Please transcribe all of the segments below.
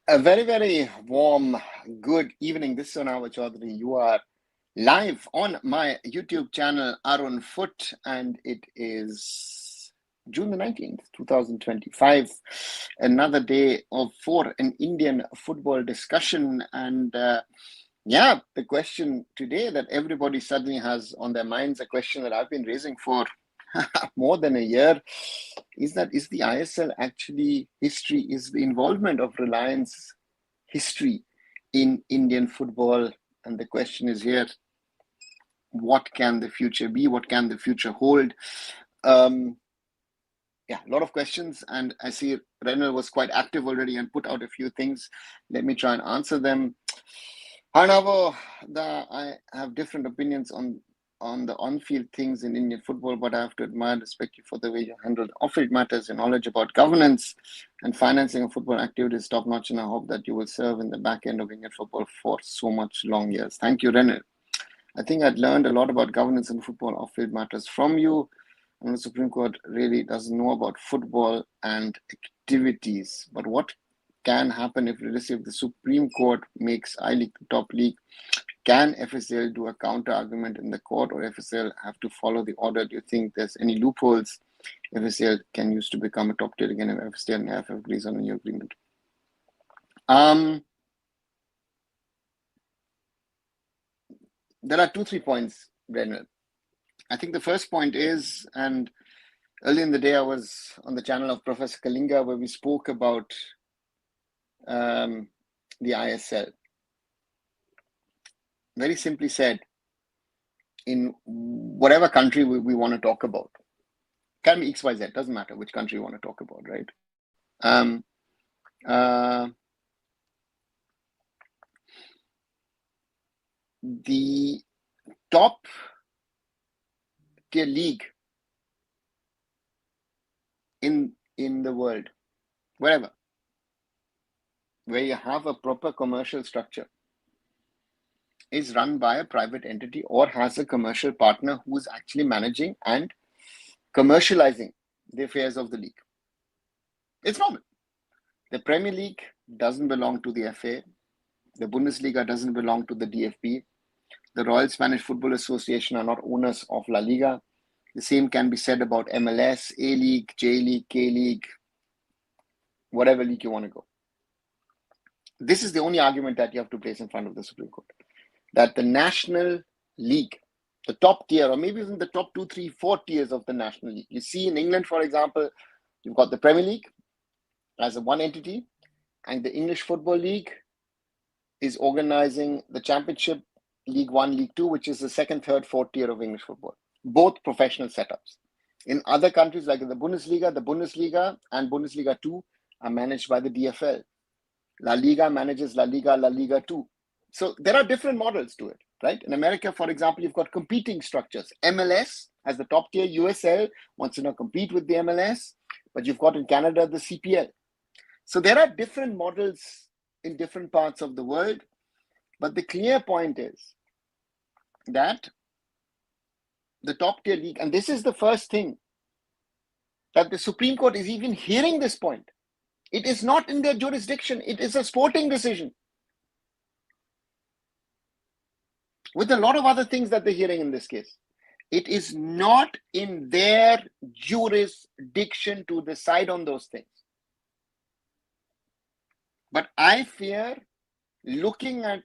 A very, very warm, good evening. This is Sonawa Chaudhary. You are live on my YouTube channel, arunfoot, and it is June the 19th, 2025. Another day for an Indian football discussion. And the question today that everybody suddenly has on their minds, a question that I've been raising for more than a year, is the ISL actually history? Is the involvement of Reliance history in Indian football? And the question is here, what can the future be? What can the future hold? A lot of questions, and I see Renal was quite active already and put out a few things. Let me try and answer them. However, I have different opinions on the on-field things in Indian football, but I have to admire and respect you for the way you handled off-field matters. Your knowledge about governance and financing of football activities is top-notch, and I hope that you will serve in the back end of Indian football for so much long years. Thank you, Renal. I think I'd learned a lot about governance and football off-field matters from you, and the Supreme Court really doesn't know about football and activities. But what can happen if the Supreme Court makes I-League the top league? Can FSL do a counter argument in the court, or FSL have to follow the order? Do you think there's any loopholes FSL can use to become a top tier again if FSL and AIFF agrees on a new agreement? There are 2-3 points, Brennan. I think the first point is, and early in the day I was on the channel of Professor Kalinga where we spoke about the ISL. Very simply said, in whatever country we want to talk about, can be XYZ, doesn't matter which country you want to talk about, right? The top tier league in the world, wherever, where you have a proper commercial structure, is run by a private entity or has a commercial partner who is actually managing and commercializing the affairs of the league. It's normal. The Premier League doesn't belong to the FA. The Bundesliga doesn't belong to the DFB. The Royal Spanish Football Association are not owners of La Liga. The same can be said about MLS, A-League, J-League, K-League, whatever league you want to go. This is the only argument that you have to place in front of the Supreme Court. That the National League, the top tier, or maybe even the top 2, 3, 4 tiers of the National League. You see in England, for example, you've got the Premier League as a one entity, and the English Football League is organizing the Championship, League 1, League 2, which is the second, third, fourth tier of English football. Both professional setups. In other countries like the Bundesliga and Bundesliga 2 are managed by the DFL. La Liga manages La Liga 2. So there are different models to it, right? In America, for example, you've got competing structures. MLS as the top tier, USL wants to now compete with the MLS, but you've got in Canada the CPL. So there are different models in different parts of the world, but the clear point is that the top tier league, and this is the first thing, that the Supreme Court is even hearing this point. It is not in their jurisdiction. It is a sporting decision, with a lot of other things that they're hearing in this case. It is not in their jurisdiction to decide on those things. But I fear, looking at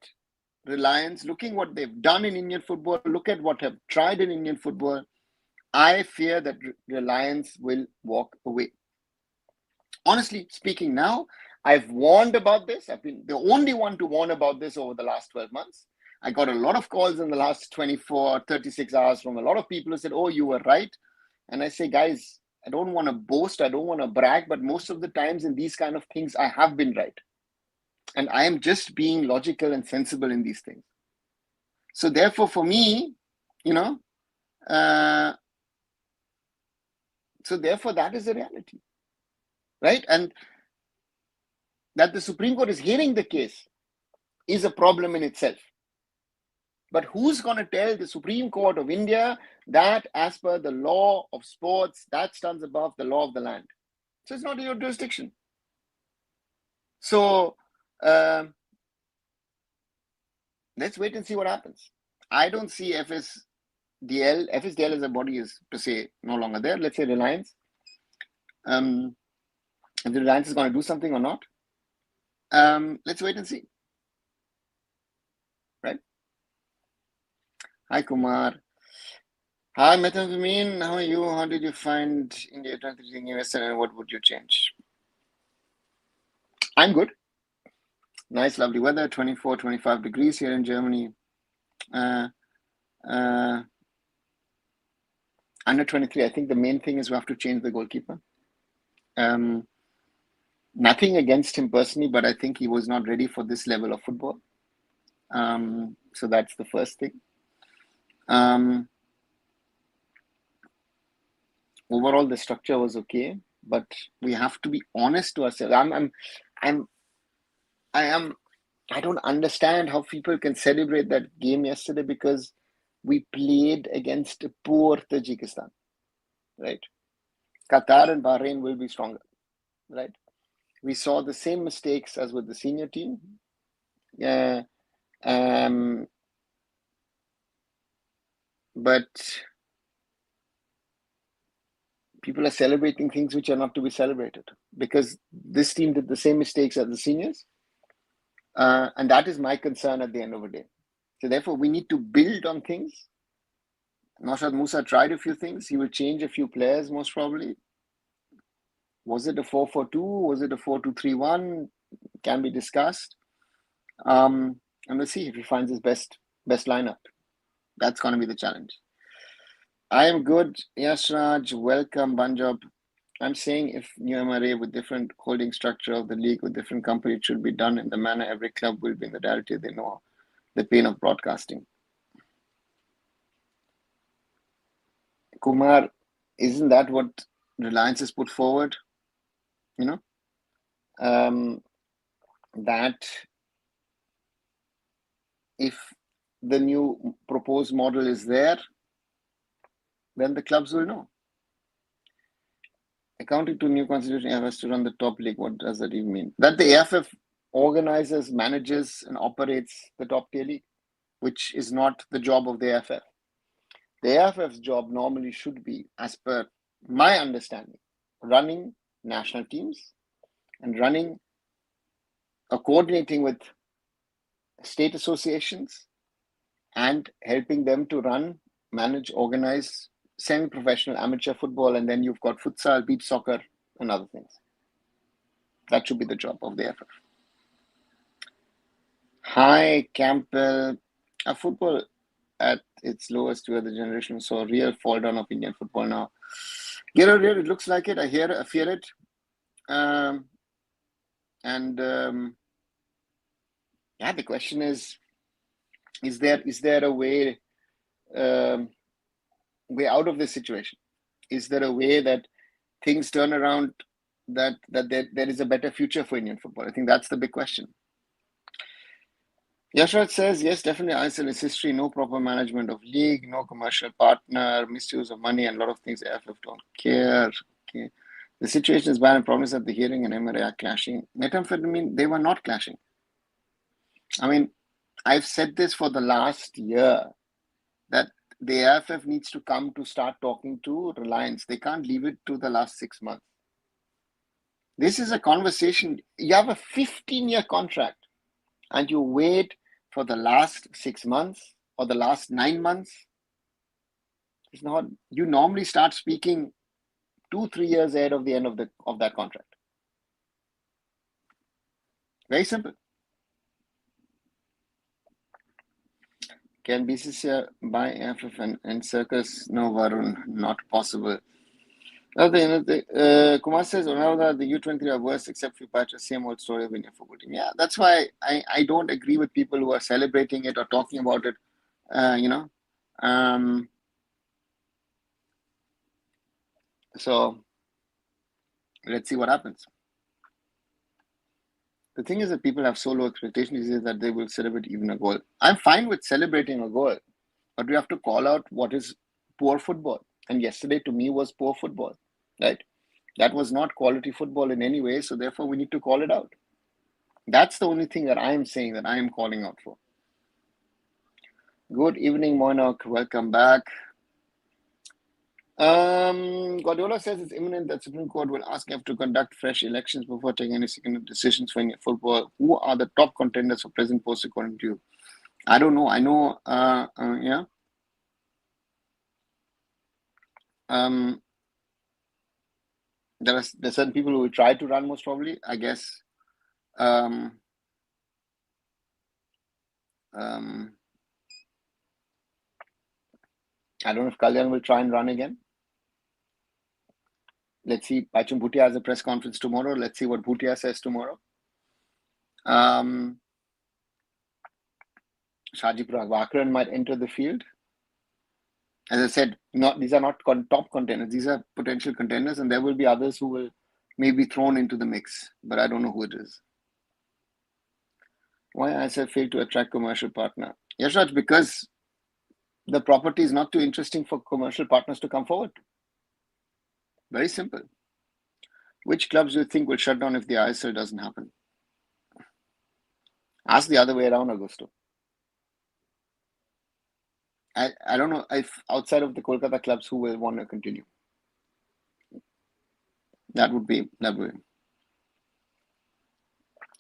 Reliance, looking what they've done in Indian football, look at what have tried in Indian football, I fear that Reliance will walk away. Honestly speaking, now, I've warned about this. I've been the only one to warn about this over the last 12 months. I got a lot of calls in the last 24, 36 hours from a lot of people who said, oh, you were right. And I say, guys, I don't want to boast. I don't want to brag, but most of the times in these kind of things, I have been right. And I am just being logical and sensible in these things. So therefore, for me, so therefore, that is the reality, right? And that the Supreme Court is hearing the case is a problem in itself. But who's going to tell the Supreme Court of India that as per the law of sports, that stands above the law of the land? So it's not in your jurisdiction. So Let's wait and see what happens. I don't see FSDL as a body is to say no longer there. Let's say Reliance. If the Reliance is going to do something or not, let's wait and see. Right? Hi, Kumar. Hi, Methamphetamine. How are you? How did you find India transiting US and what would you change? I'm good. Nice, lovely weather, 24, 25 degrees here in Germany. Under 23, I think the main thing is we have to change the goalkeeper. Nothing against him personally, but I think he was not ready for this level of football. So that's the first thing. Overall, the structure was okay, but we have to be honest to ourselves. I don't understand how people can celebrate that game yesterday because we played against a poor Tajikistan, right? Qatar and Bahrain will be stronger, right? We saw the same mistakes as with the senior team. But people are celebrating things which are not to be celebrated because this team did the same mistakes as the seniors. And that is my concern at the end of the day. So therefore, we need to build on things. Naushad Musa tried a few things. He will change a few players most probably. Was it a 4-4-2? Was it a 4-2-3-1? Can be discussed. And we'll see if he finds his best lineup. That's going to be the challenge. I am good. Yashraj, welcome, Banjab. I'm saying if new MRA with different holding structure of the league with different companies should be done in the manner every club will be in the directory they know the pain of broadcasting. Kumar, isn't that what Reliance has put forward? That if the new proposed model is there, then the clubs will know. Accounting to new constitution, AIFF has to run the top league. What does that even mean? That the AIFF organizes, manages, and operates the top tier league, which is not the job of the AIFF. The AIFF's job normally should be, as per my understanding, running national teams and running or coordinating with state associations and helping them to run, manage, organize semi-professional amateur football, and then you've got futsal, beach soccer, and other things. That should be the job of the AIFF. Hi, Campbell. Football at its lowest where the generation saw a real fall down of Indian football now. It looks like it. I fear it. The question is there a way out of this situation? Is there a way that things turn around, that there is a better future for Indian football? I think that's the big question. Yashraj says, yes, definitely ISL is history, no proper management of league, no commercial partner, misuse of money, and a lot of things the AIFF don't care. Okay. The situation is bad and problems at the hearing and MRA are clashing. Methamphetamine, they were not clashing. I mean, I've said this for the last year, that the AIFF needs to come to start talking to Reliance. They can't leave it to the last 6 months. This is a conversation. You have a 15-year contract and you wait for the last 6 months or the last 9 months. It's not. You normally start speaking 2-3 years ahead of the end of that contract. Very simple. Can BCCI buy AIFF and Circus? No, Varun, not possible. Kumar says, Ronaldo, the U23 are worse except for patch, same old story of Indian football team. Yeah, that's why I don't agree with people who are celebrating it or talking about it. So let's see what happens. The thing is that people have so low expectations that they will celebrate even a goal. I'm fine with celebrating a goal, but we have to call out what is poor football. And yesterday, to me, was poor football, right? That was not quality football in any way, so therefore we need to call it out. That's the only thing that I am saying, that I am calling out for. Good evening, Moinok. Welcome back. Guardiola says it's imminent that Supreme Court will ask AIFF to conduct fresh elections before taking any significant decisions for Indian football. Who are the top contenders for present post according to you? I don't know. I know, yeah. There's certain people who will try to run, most probably, I guess. I don't know if Kalyan will try and run again. Let's see. Bachum Bhutia has a press conference tomorrow. Let's see what Bhutia says tomorrow. Shaji Prabhakaran might enter the field. As I said, these are not top contenders. These are potential contenders, and there will be others who will maybe thrown into the mix, but I don't know who it is. Why ISF failed to attract commercial partner? Yashraj, because the property is not too interesting for commercial partners to come forward. Very simple. Which clubs do you think will shut down if the ISL doesn't happen? Ask the other way around, Augusto. I don't know if outside of the Kolkata clubs who will want to continue. That would be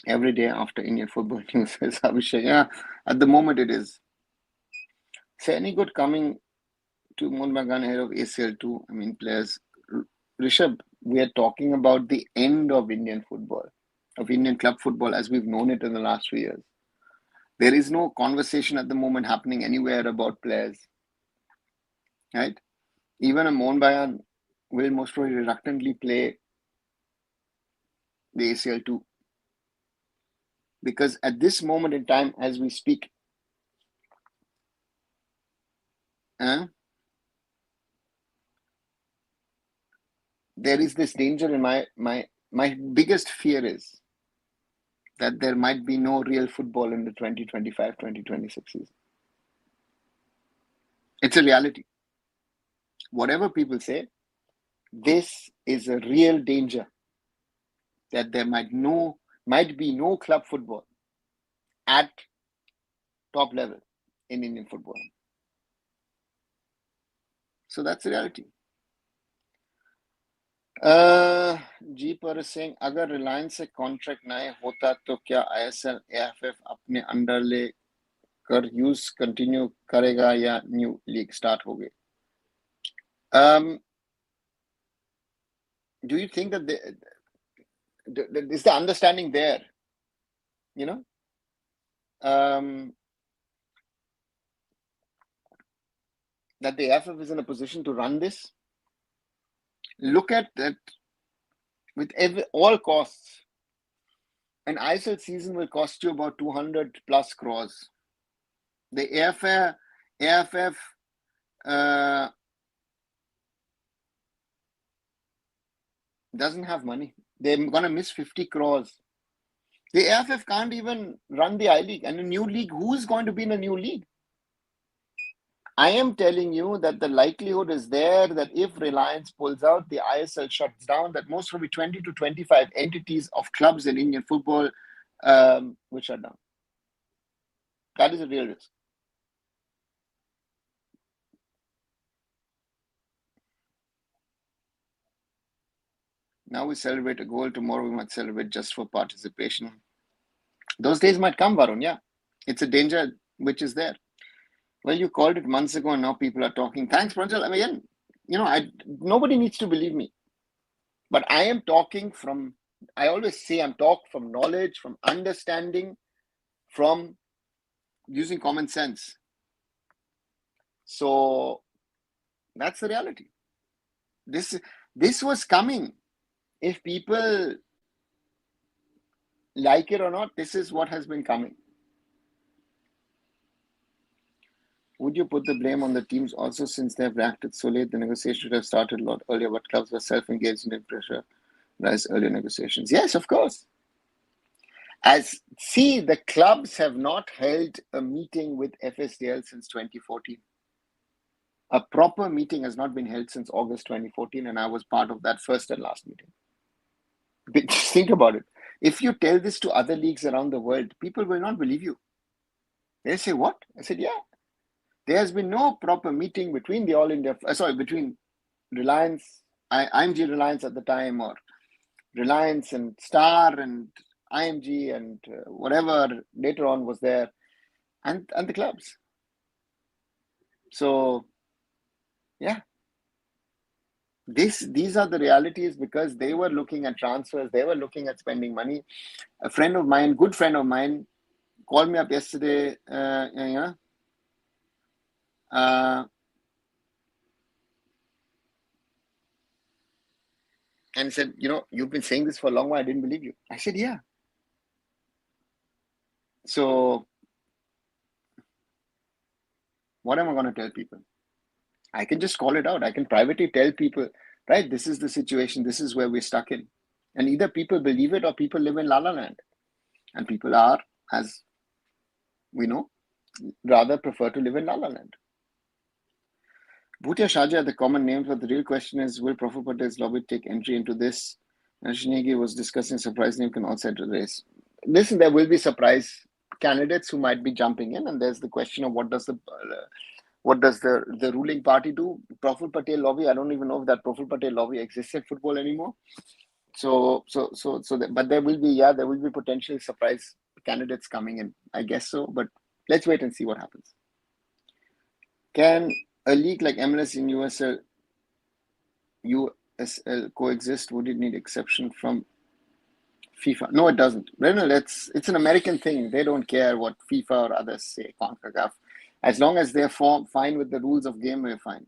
every day after Indian football news, says Abhishek. Yeah, at the moment it is. So any good coming to Mohun Bagan ahead of ACL2? I mean, players. Rishabh, we are talking about the end of Indian football, of Indian club football as we've known it in the last few years. There is no conversation at the moment happening anywhere about players, right? Even a Mohun Bagan will most probably reluctantly play the ACL2. Because at this moment in time, as we speak, there is this danger in my biggest fear is that there might be no real football in the 2025-2026 season. It's a reality. Whatever people say, this is a real danger that there might be no club football at top level in Indian football. So that's the reality. जी पर सिंह, अगर रिलायंस से contract नहीं होता तो क्या ISL AIFF अपने under ले कर यूज कंटिन्यू करेगा या न्यू लीग स्टार्ट होगी? Do you think that is the understanding there? You know, that the AIFF is in a position to run this? Look at that with all costs. An ISL season will cost you about 200 plus crores. The AIFF doesn't have money. They're going to miss 50 crores. The AIFF can't even run the I-League. And a new league, who is going to be in a new league? I am telling you that the likelihood is there that if Reliance pulls out, the ISL shuts down, that most probably 20 to 25 entities of clubs in Indian football will shut down. That is a real risk. Now we celebrate a goal. Tomorrow we might celebrate just for participation. Those days might come, Varun. Yeah, it's a danger which is there. Well, you called it months ago, and now people are talking. Thanks, Pranjal. I mean, nobody needs to believe me, but I am talking from. I always say I'm talk from knowledge, from understanding, from using common sense. So that's the reality. This was coming. If people like it or not, this is what has been coming. Would you put the blame on the teams also, since they have reacted so late? The negotiation should have started a lot earlier, but clubs were self-engaged in the pressure rise earlier negotiations. Yes, of course. The clubs have not held a meeting with FSDL since 2014. A proper meeting has not been held since August 2014, and I was part of that first and last meeting. Just think about it. If you tell this to other leagues around the world, people will not believe you. They say, what? I said, yeah. There has been no proper meeting between the All India, between Reliance, IMG Reliance at the time, or Reliance and Star and IMG and whatever later on was there, and the clubs. So, yeah, these are the realities, because they were looking at transfers, they were looking at spending money. A friend of mine, good friend of mine, called me up yesterday, and said, you've been saying this for a long while, I didn't believe you. I said, yeah. So what am I going to tell people? I can just call it out. I can privately tell people, right, this is the situation, this is where we're stuck in. And either people believe it or people live in La La Land. And people are, as we know, rather prefer to live in La La Land. Bhutia Shaja, the common names, but the real question is, will Praful Patel's lobby take entry into this? And Shinegi was discussing surprise name can outside the race. Listen, there will be surprise candidates who might be jumping in, and there's the question of what does the ruling party do? Praful Patel lobby, I don't even know if that Praful Patel lobby exists in football anymore. But there will be potential surprise candidates coming in. I guess so, but let's wait and see what happens. Can a league like MLS in USL coexist? Would it need exception from FIFA? No, it doesn't. It's an American thing. They don't care what FIFA or others say, CONCACAF. As long as they're fine with the rules of game, we're fine.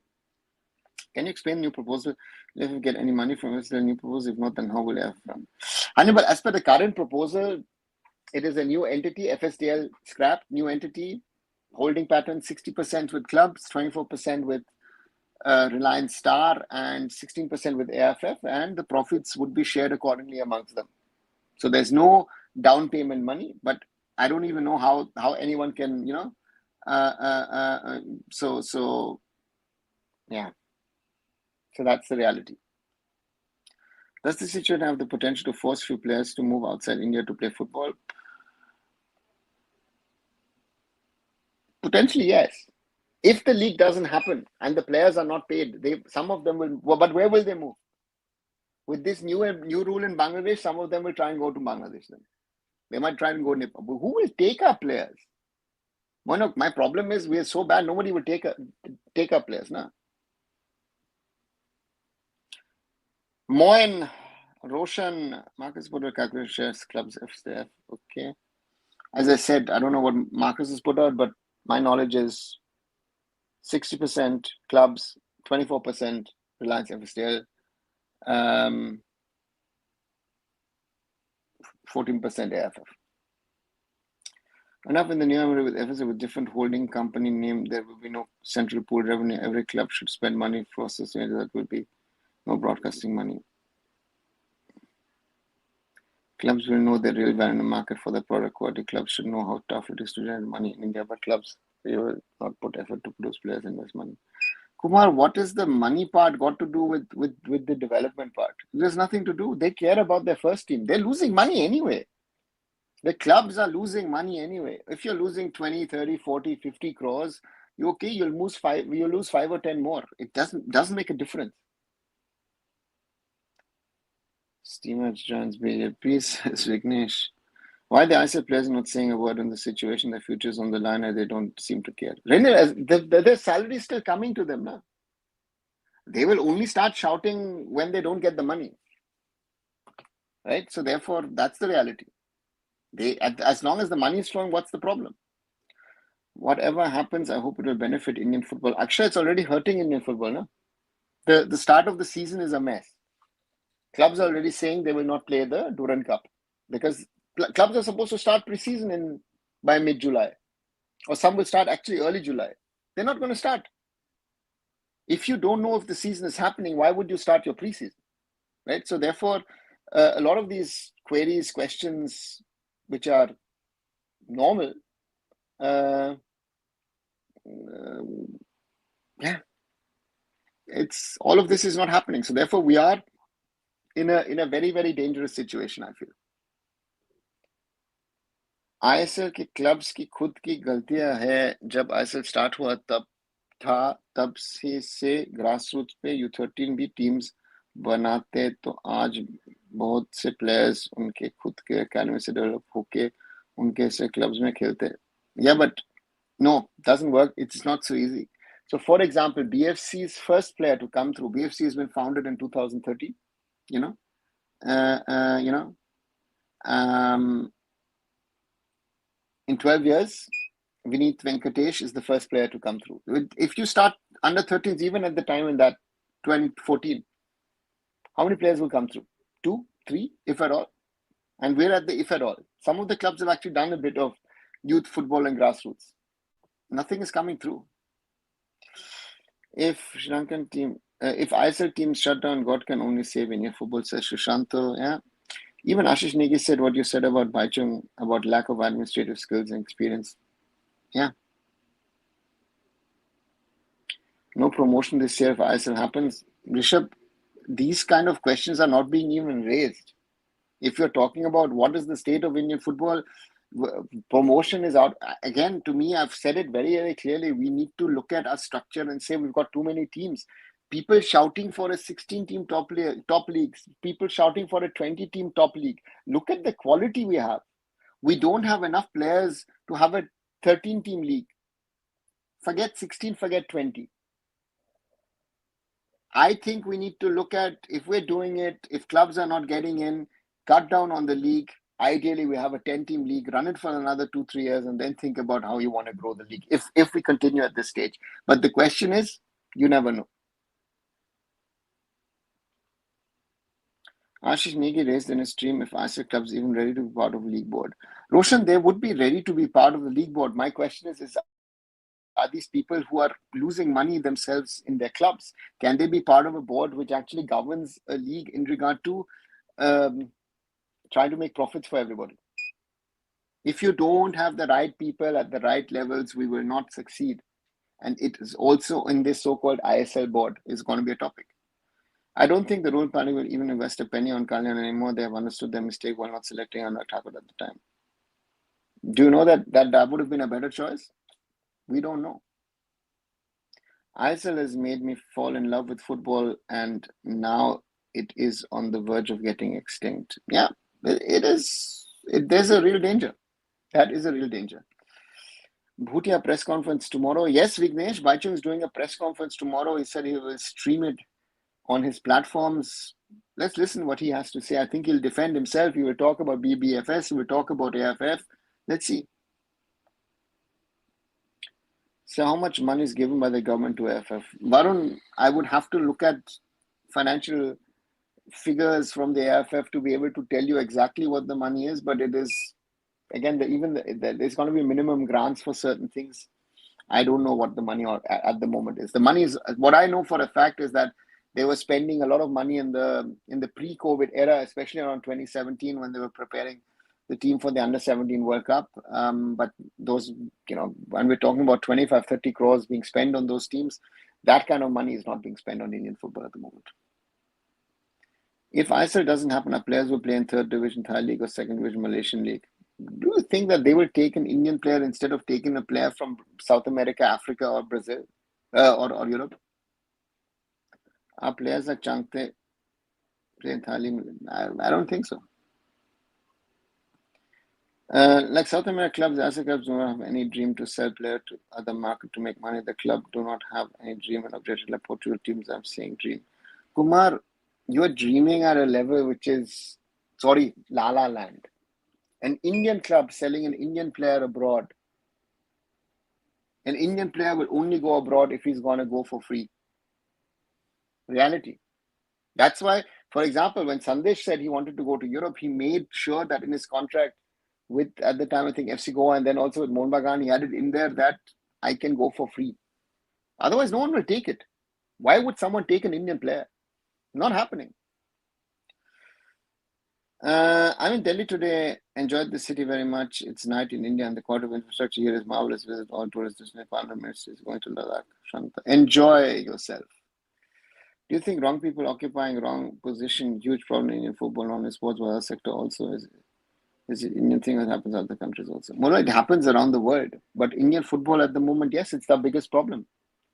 Can you explain the new proposal? If we get any money from it, the new proposal. If not, then how will AIFF run? Hannibal, as per the current proposal, it is a new entity, FSDL scrap, new entity, holding pattern 60% with clubs, 24% with Reliance Star, and 16% with AIFF, and the profits would be shared accordingly amongst them. So there's no down payment money, but I don't even know how anyone can, yeah. So that's the reality. Does the situation have the potential to force few players to move outside India to play football? Potentially, yes. If the league doesn't happen and the players are not paid, some of them will. But where will they move? With this new rule in Bangladesh, some of them will try and go to Bangladesh. Then they might try and go to Nepal. But who will take our players? My problem is we are so bad. Nobody will take our players, na. Moin, Roshan, Marcus put out calculation shares, clubs, FCF. Okay. As I said, I don't know what Marcus has put out, but my knowledge is 60% clubs, 24% Reliance FSTL, 14% AIFF. Enough in the new area with FSA with different holding company name, there will be no central pool revenue. Every club should spend money for sustainability. That will be no broadcasting money. Clubs will know the real value in the market for the product quality. Clubs should know how tough it is to generate money in India, but clubs, they will not put effort to produce players invest money. Kumar, what is the money part got to do with the development part? There's nothing to do. They care about their first team. They're losing money anyway. The clubs are losing money anyway. If you're losing 20, 30, 40, 50 crores, you'll lose 5 or 10 more. It doesn't make a difference. Steamer joins BJ. Please, Vignesh. Why the ISL players not saying a word on the situation? Their future's on the line and they don't seem to care. Their salary is still coming to them now. They will only start shouting when they don't get the money. Right? So therefore, that's the reality. As long as the money is flowing, what's the problem? Whatever happens, I hope it will benefit Indian football. Actually, it's already hurting Indian football, no? The start of the season is a mess. Clubs are already saying they will not play the Durand Cup because clubs are supposed to start pre-season by mid-July, or some will start actually early July. They're not going to start. If you don't know if the season is happening, why would you start your pre-season, right? So therefore, a lot of these queries, questions, which are normal, it's all of this is not happening. So therefore, we are in a very, very dangerous situation, I feel. ISL के clubs की खुद की गलतियां है. जब ISL start हुआ तब से ग्रास रूट्स पे U13 भी टीम्स बनाते, तो आज बहुत से प्लेयर्स उनके खुद के एकेडमी से डेवलप होके उनके से क्लब्स में खेलते. Yeah, but no, doesn't work. It's not so easy. So, for example, BFC's first player to come through, BFC has been founded in 2013. You know, in 12 years, Vineet Venkatesh is the first player to come through. If you start under 13s, even at the time in that 2014, how many players will come through? 2, 3, if at all. And we're at the if at all. Some of the clubs have actually done a bit of youth football and grassroots. Nothing is coming through. If Sri Lankan team, if ISL teams shut down, God can only save Indian football, says Shushanto. Yeah. Even Ashish Negi said what you said about Baichung, about lack of administrative skills and experience. Yeah. No promotion this year if ISL happens. Rishabh, these kind of questions are not being even raised. If you're talking about what is the state of Indian football, promotion is out. Again, to me, I've said it very, very clearly. We need to look at our structure and say we've got too many teams. People shouting for a 16-team top leagues. People shouting for a 20-team top league. Look at the quality we have. We don't have enough players to have a 13-team league. Forget 16, forget 20. I think we need to look at, if we're doing it, if clubs are not getting in, cut down on the league. Ideally, we have a 10-team league, run it for another 2-3 years, and then think about how you want to grow the league, if we continue at this stage. But the question is, you never know. Ashish Negi raised in his stream if ISL clubs even ready to be part of the league board. Roshan, they would be ready to be part of the league board. My question is are these people who are losing money themselves in their clubs, can they be part of a board which actually governs a league in regard to trying to make profits for everybody? If you don't have the right people at the right levels, we will not succeed. And it is also in this so-called ISL board is going to be a topic. I don't think the rule party will even invest a penny on Kalyan anymore. They have understood their mistake while not selecting Anurag Thakur at the time. Do you know that would have been a better choice? We don't know. ISL has made me fall in love with football, and now it is on the verge of getting extinct. Yeah, it is. There's a real danger. That is a real danger. Bhutia press conference tomorrow. Yes, Vignesh, Baichung is doing a press conference tomorrow. He said he will stream it on his platforms. Let's listen what he has to say. I think he'll defend himself. He will talk about BBFS. He will talk about AIFF. Let's see. So how much money is given by the government to AIFF? Varun, I would have to look at financial figures from the AIFF to be able to tell you exactly what the money is, but it is, again, there's going to be minimum grants for certain things. I don't know what the money at the moment is. The money is, what I know for a fact is that they were spending a lot of money in the pre-COVID era, especially around 2017 when they were preparing the team for the Under-17 World Cup. But those, when we're talking about 25, 30 crores being spent on those teams, that kind of money is not being spent on Indian football at the moment. If ISL doesn't happen, our players will play in 3rd Division Thai League or 2nd Division Malaysian League. Do you think that they will take an Indian player instead of taking a player from South America, Africa, or Brazil, or Europe? Our players are Changte play in Thai League. I don't think so. Like South American clubs, Asian clubs do not have any dream to sell player to other market to make money. The club do not have any dream and objective like Portugal teams. I'm saying dream. Kumar, you're dreaming at a level which is, La La Land. An Indian club selling an Indian player abroad. An Indian player will only go abroad if he's going to go for free. Reality. That's why, for example, when Sandesh said he wanted to go to Europe, he made sure that in his contract with, at the time, I think FC Goa and then also with Mohun Bagan, he had it in there that I can go for free. Otherwise, no one will take it. Why would someone take an Indian player? Not happening. I'm in Delhi today. Enjoyed the city very much. It's night in India and the quality of infrastructure here is marvelous. Visit all tourist destinations. 500 minutes is going to Ladakh. Shanta. Enjoy yourself. Do you think wrong people occupying wrong position, huge problem in Indian football, not in sports, but other sector also is an Indian thing that happens in other countries also? Well, it happens around the world, but Indian football at the moment, yes, it's the biggest problem.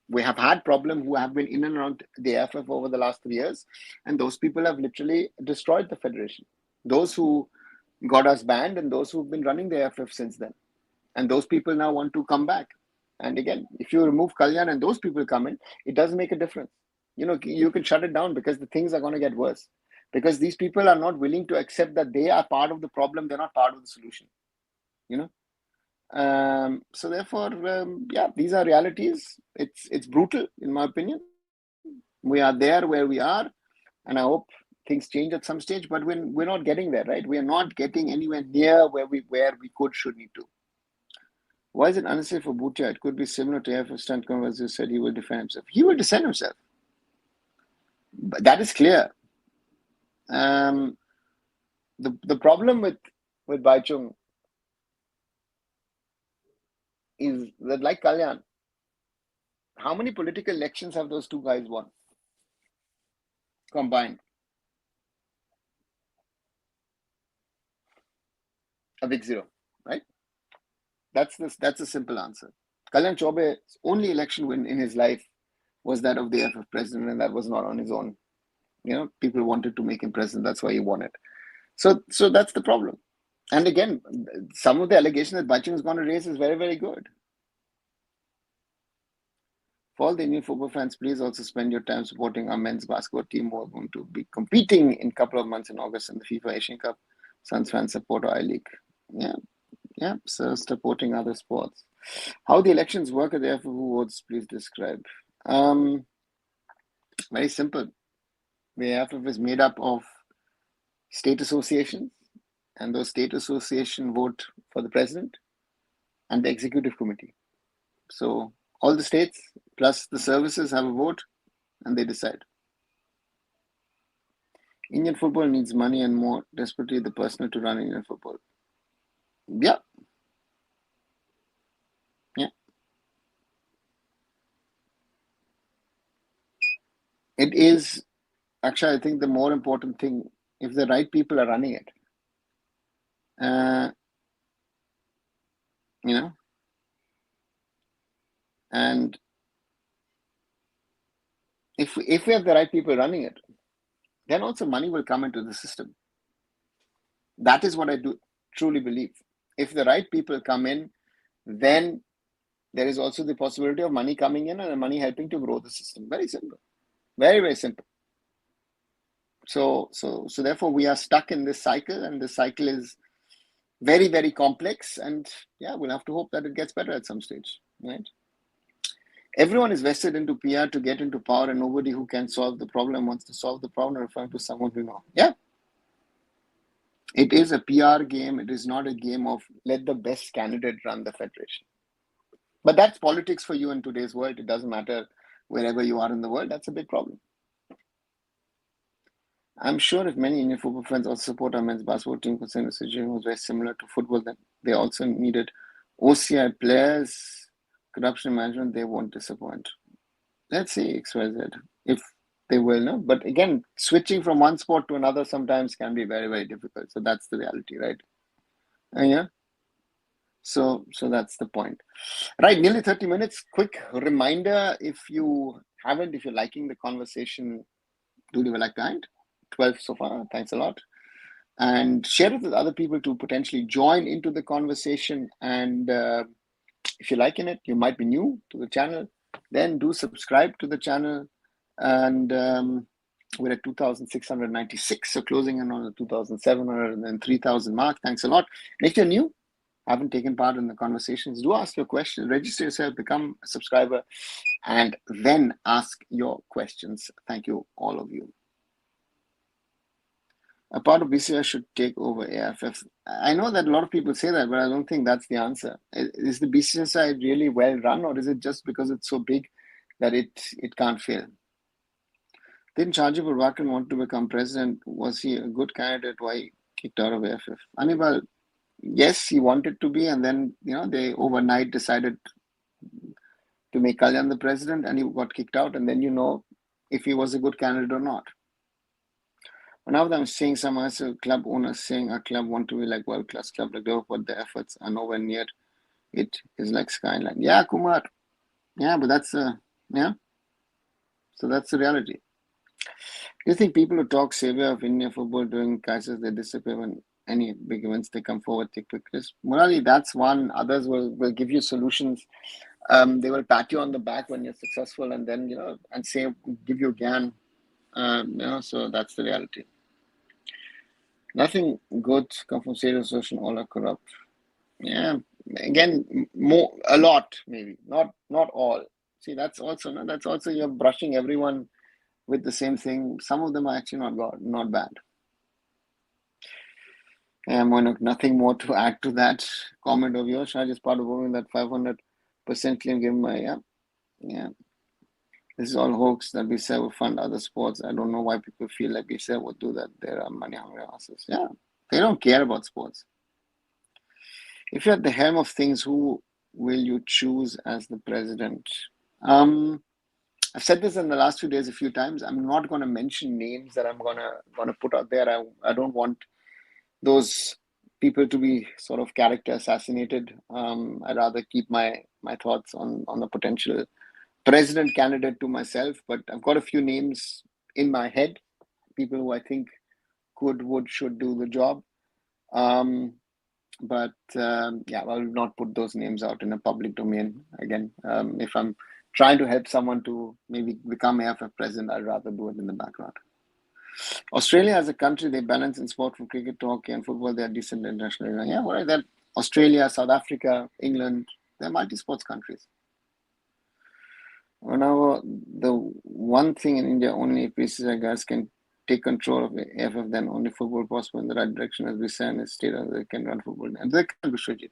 We have had problem who have been in and around the AIFF over the last 3 years, and those people have literally destroyed the federation. Those who got us banned and those who've been running the AIFF since then. And those people now want to come back. And again, if you remove Kalyan and those people come in, it doesn't make a difference. You can shut it down because the things are going to get worse. Because these people are not willing to accept that they are part of the problem, they're not part of the solution. So therefore, these are realities. It's brutal, in my opinion. We are there where we are, and I hope things change at some stage, but we're not getting there, right? We are not getting anywhere near where we should need to. Why is it unnecessary for Bhutia? It could be similar to AIFF stunt converse who said he will defend himself. He will defend himself. But that is clear. The problem with Baichung is that, like Kalyan, how many political elections have those two guys won combined? A big zero, right? That's a simple answer. Kalyan Chaube's only election win in his life was that of the AIFF president, and that was not on his own. People wanted to make him president. That's why he won it. So that's the problem. And again, some of the allegations that Bachchan is going to raise is very, very good. For all the Indian football fans, please also spend your time supporting our men's basketball team who are going to be competing in a couple of months in August in the FIFA Asian Cup. Suns fans support our I-League. Yeah. So supporting other sports. How the elections work at the AIFF, who votes, please describe. Very simple. The AIFF is made up of state associations, and those state associations vote for the president and the executive committee. So all the states plus the services have a vote, and they decide. Indian football needs money and more desperately the personnel to run Indian football. Yeah. It is actually, I think, the more important thing, if the right people are running it. And if we have the right people running it, then also money will come into the system. That is what I do truly believe. If the right people come in, then there is also the possibility of money coming in and money helping to grow the system. Very simple. Very, very simple. So therefore we are stuck in this cycle, and this cycle is very, very complex, and we'll have to hope that it gets better at some stage, right? Everyone is vested into PR to get into power, and nobody who can solve the problem wants to solve the problem, referring to someone we know. Yeah. It is a PR game. It is not a game of let the best candidate run the federation. But that's politics for you in today's world. It doesn't matter wherever you are in the world. That's a big problem. I'm sure if many Indian football fans also support our men's basketball team, considering the situation was very similar to football, then they also needed OCI players, corruption management, they won't disappoint. Let's see, XYZ, if they will, no? But again, switching from one sport to another sometimes can be very, very difficult. So that's the reality, right? So that's the point. Right, nearly 30 minutes. Quick reminder, if you're liking the conversation, do leave a like behind. 12 so far, thanks a lot. And share it with other people to potentially join into the conversation. And if you're liking it, you might be new to the channel, then do subscribe to the channel. And we're at 2,696, so closing in on the 2,700 and then 3,000 mark. Thanks a lot. And if you're new, haven't taken part in the conversations, do ask your questions, register yourself, become a subscriber, and then ask your questions. Thank you, all of you. A part of BCCI should take over AIFF. I know that a lot of people say that, but I don't think that's the answer. Is the BCCI really well run, or is it just because it's so big that it can't fail? Didn't Shaji Prabhakar want to become president? Was he a good candidate? Why he kicked out of AIFF? Anibal, yes, he wanted to be, and then they overnight decided to make Kalyan the president, and he got kicked out. And then if he was a good candidate or not. Now I'm seeing some other club owners saying our club want to be like world-class club, like but the efforts are nowhere near it. Is like skyline. Yeah, Kumar. Yeah, but that's yeah. So that's the reality. Do you think people who talk savior of Indian football during crisis, they disappear when any big events they come forward, take quick risks? Morally, that's one. Others will give you solutions. They will pat you on the back when you're successful, and then and say give you gyan. So that's the reality. Nothing good come from state association. All are corrupt. Yeah, again, a lot maybe, not all. See, that's also you're brushing everyone with the same thing. Some of them are actually not bad. Nothing more to add to that comment of yours. I just part of owning that 500% claim given by yeah. This is all hoax that BCCI will fund other sports. I don't know why people feel like BCCI would do that. There are money hungry asses. Yeah, they don't care about sports. If you're at the helm of things, who will you choose as the president? I've said this in the last few days a few times. I'm not going to mention names that I'm gonna put out there. I don't want those people to be sort of character assassinated. I'd rather keep my thoughts on the potential president candidate to myself. But I've got a few names in my head, people who I think should do the job. But I will not put those names out in a public domain again. If I'm trying to help someone to maybe become AIFF president, I'd rather do it in the background. Australia as a country, they balance in sport from cricket to hockey and football. They are decent international. Yeah, what are that? Australia, South Africa, England, they're multi-sports countries. Now, the one thing in India, only BCCI guys can take control of AIFF, then only football possible in the right direction, as we say in the state, they can run football. And they can be Shojit.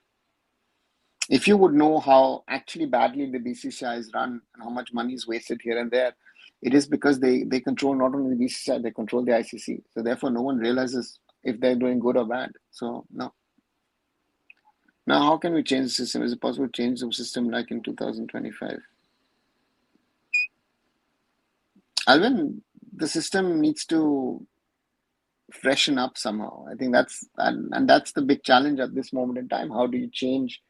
If you would know how actually badly the BCCI is run and how much money is wasted here and there, it is because they control not only the BCCI, they control the ICC. So therefore, no one realizes if they're doing good or bad. So no. Now, how can we change the system? Is it possible to change the system like in 2025? Alvin, the system needs to freshen up somehow. I think that's the big challenge at this moment in time. How do you change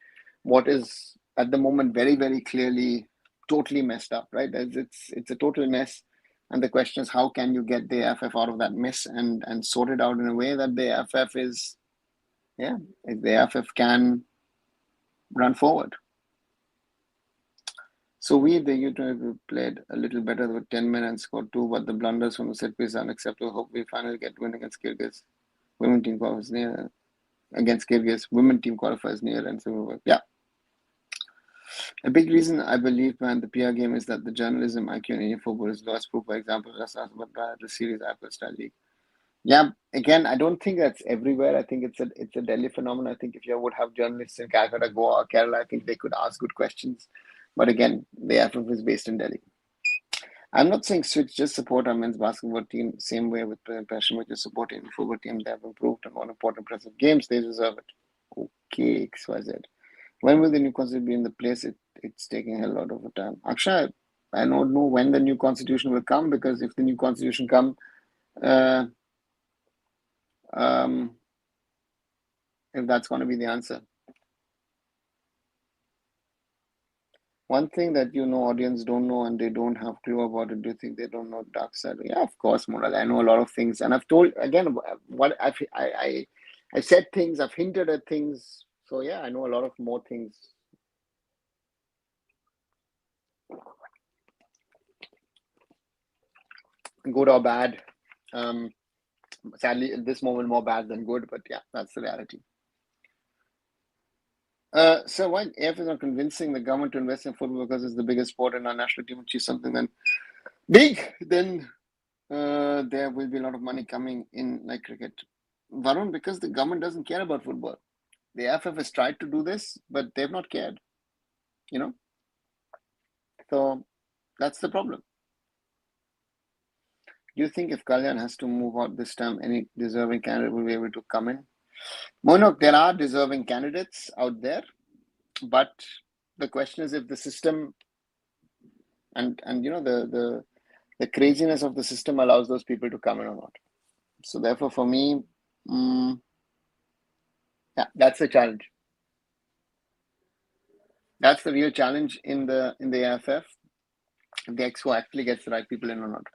what is at the moment very, very clearly totally messed up, right? It's a total mess. And the question is, how can you get the AIFF out of that mess and sort it out in a way that the AIFF the AIFF can run forward. So the U20 played a little better with 10 men and scored 2, but the blunders from the set piece are unacceptable. Hope we finally get win against Kyrgyz. Women team qualifies near against Kyrgyz. Women team qualifies near and so yeah. A big reason I believe behind the PR game is that the journalism IQ in Indian football is low, as proof, for example, the series IPL style league. Yeah, again, I don't think that's everywhere. I think it's a Delhi phenomenon. I think if you would have journalists in Calcutta, Goa, or Kerala, I think they could ask good questions. But again, the AIFF is based in Delhi. I'm not saying switch, just support our men's basketball team. Same way with passion, which is supporting the football team. They have improved on one important press of games. They deserve it. Okay, XYZ. When will the new constitution be in the place? It's taking a lot of time. Akshay, I don't know when the new constitution will come, because if the new constitution come, if that's going to be the answer. One thing that audience don't know and they don't have clue about it. Do you think they don't know dark side? Yeah, of course, Mural. I know a lot of things, and I've told again what I said things. I've hinted at things. So yeah, I know a lot of more things. Good or bad. Sadly, at this moment, more bad than good. But yeah, that's the reality. So why AIFF is not convincing the government to invest in football because it's the biggest sport in our national team, achieve something then big, then there will be a lot of money coming in like cricket. Varun, because the government doesn't care about football. The AIFF has tried to do this, but they've not cared. So that's the problem. Do you think if Kalyan has to move out this time, any deserving candidate will be able to come in? Monok, there are deserving candidates out there, but the question is if the system and the the craziness of the system allows those people to come in or not. So therefore, for me, yeah, that's the challenge. That's the real challenge in the AIFF. The Expo actually gets the right people in or not.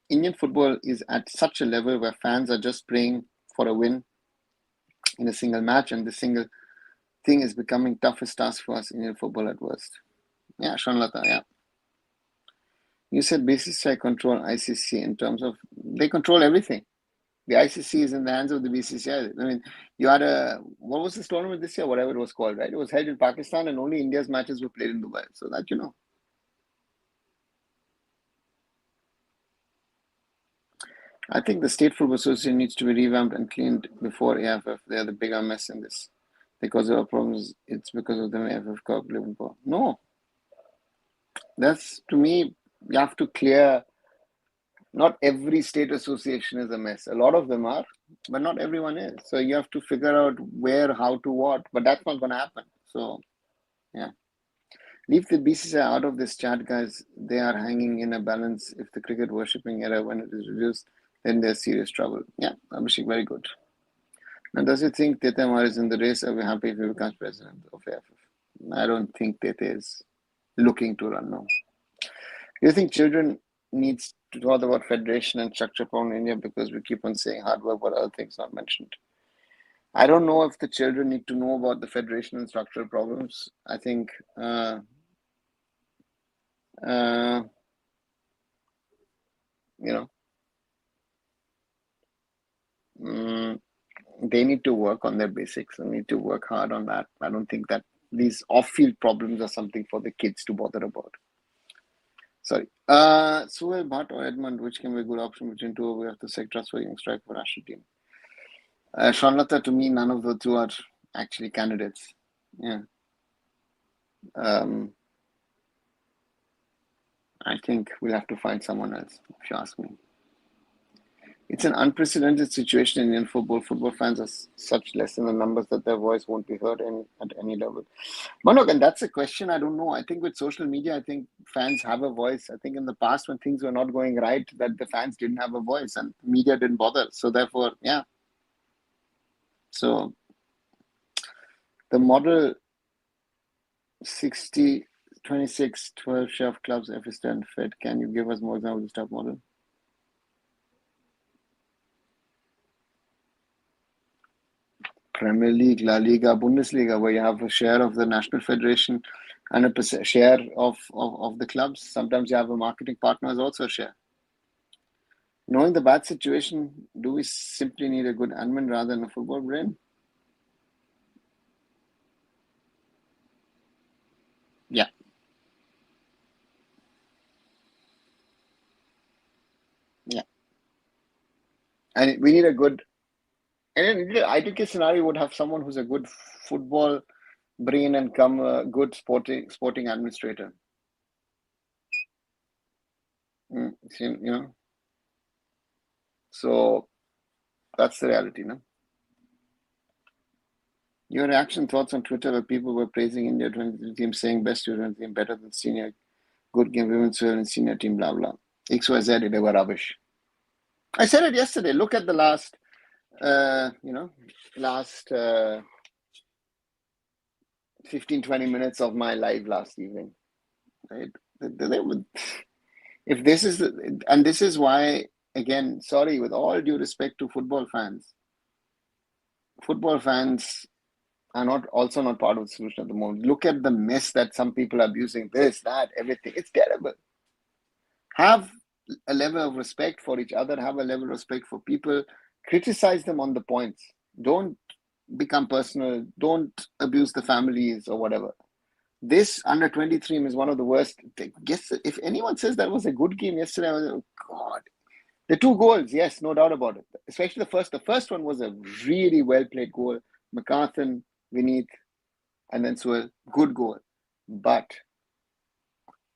Indian football is at such a level where fans are just praying for a win in a single match, and the single thing is becoming toughest task for us Indian football at worst. Yeah, Shanlata, yeah. You said BCCI control ICC in terms of they control everything. The ICC is in the hands of the BCCI. I mean, you had what was this tournament this year? Whatever it was called, right? It was held in Pakistan, and only India's matches were played in Dubai. So that you know. I think the State Football Association needs to be revamped and cleaned before AIFF. They are the bigger mess in this. Because of our problems, it's because of them AIFF Cup Liverpool. No. That's, to me, you have to clear. Not every state association is a mess. A lot of them are, but not everyone is. So you have to figure out where, how to, what. But that's not going to happen. So, yeah. Leave the BCCI out of this chat, guys. They are hanging in a balance. If the cricket worshipping era, when it is reduced, then there's serious trouble. Yeah, Abhishek, very good. Now, does you think Tete Amar is in the race? Are we happy if he becomes president of AIFF? I don't think Tete is looking to run, no. Do you think children needs to talk about federation and structure problem in India because we keep on saying hard work, but other things not mentioned? I don't know if the children need to know about the federation and structural problems. I think they need to work on their basics and need to work hard on that. I don't think that these off-field problems are something for the kids to bother about. Sorry. Suhail Bhatt or Edmund, which can be a good option between two? We have to select trust for young strike for national team. Shanlata, to me, none of the two are actually candidates. Yeah. I think we'll have to find someone else, if you ask me. It's an unprecedented situation in Indian football. Football fans are such less in the numbers that their voice won't be heard at any level. Manok, and that's a question I don't know. I think with social media, I think fans have a voice. I think in the past when things were not going right, that the fans didn't have a voice and media didn't bother. So therefore, yeah. So the model 60, 26, 12 share of clubs, FST and Fed. Can you give us more examples of the top model? Premier League, La Liga, Bundesliga, where you have a share of the national federation and a share of the clubs. Sometimes you have a marketing partner as also a share. Knowing the bad situation, do we simply need a good admin rather than a football brain? Yeah. Yeah. And we need a good, and in the ideal case scenario would have someone who's a good football brain and come a good sporting administrator. You know, so that's the reality, no? Your reaction thoughts on Twitter where people were praising India 20 team, saying best 20 team better than senior, good game, women's well and senior team, blah blah. XYZ, they were rubbish. I said it yesterday. Look at the last, last 15, 20 minutes of my live last evening. Right? If this is, and this is why, again, sorry, with all due respect to football fans are not part of the solution at the moment. Look at the mess that some people are abusing, this, that, everything. It's terrible. Have a level of respect for each other, have a level of respect for people, criticize them on the points. Don't become personal, don't abuse the families or whatever. This under 23 is one of the worst. Guess if anyone says that was a good game yesterday, I was like, oh God. The two goals, yes, no doubt about it. Especially the first. The first one was a really well-played goal. McCarthan, Vineet, and then Suhail, good goal. But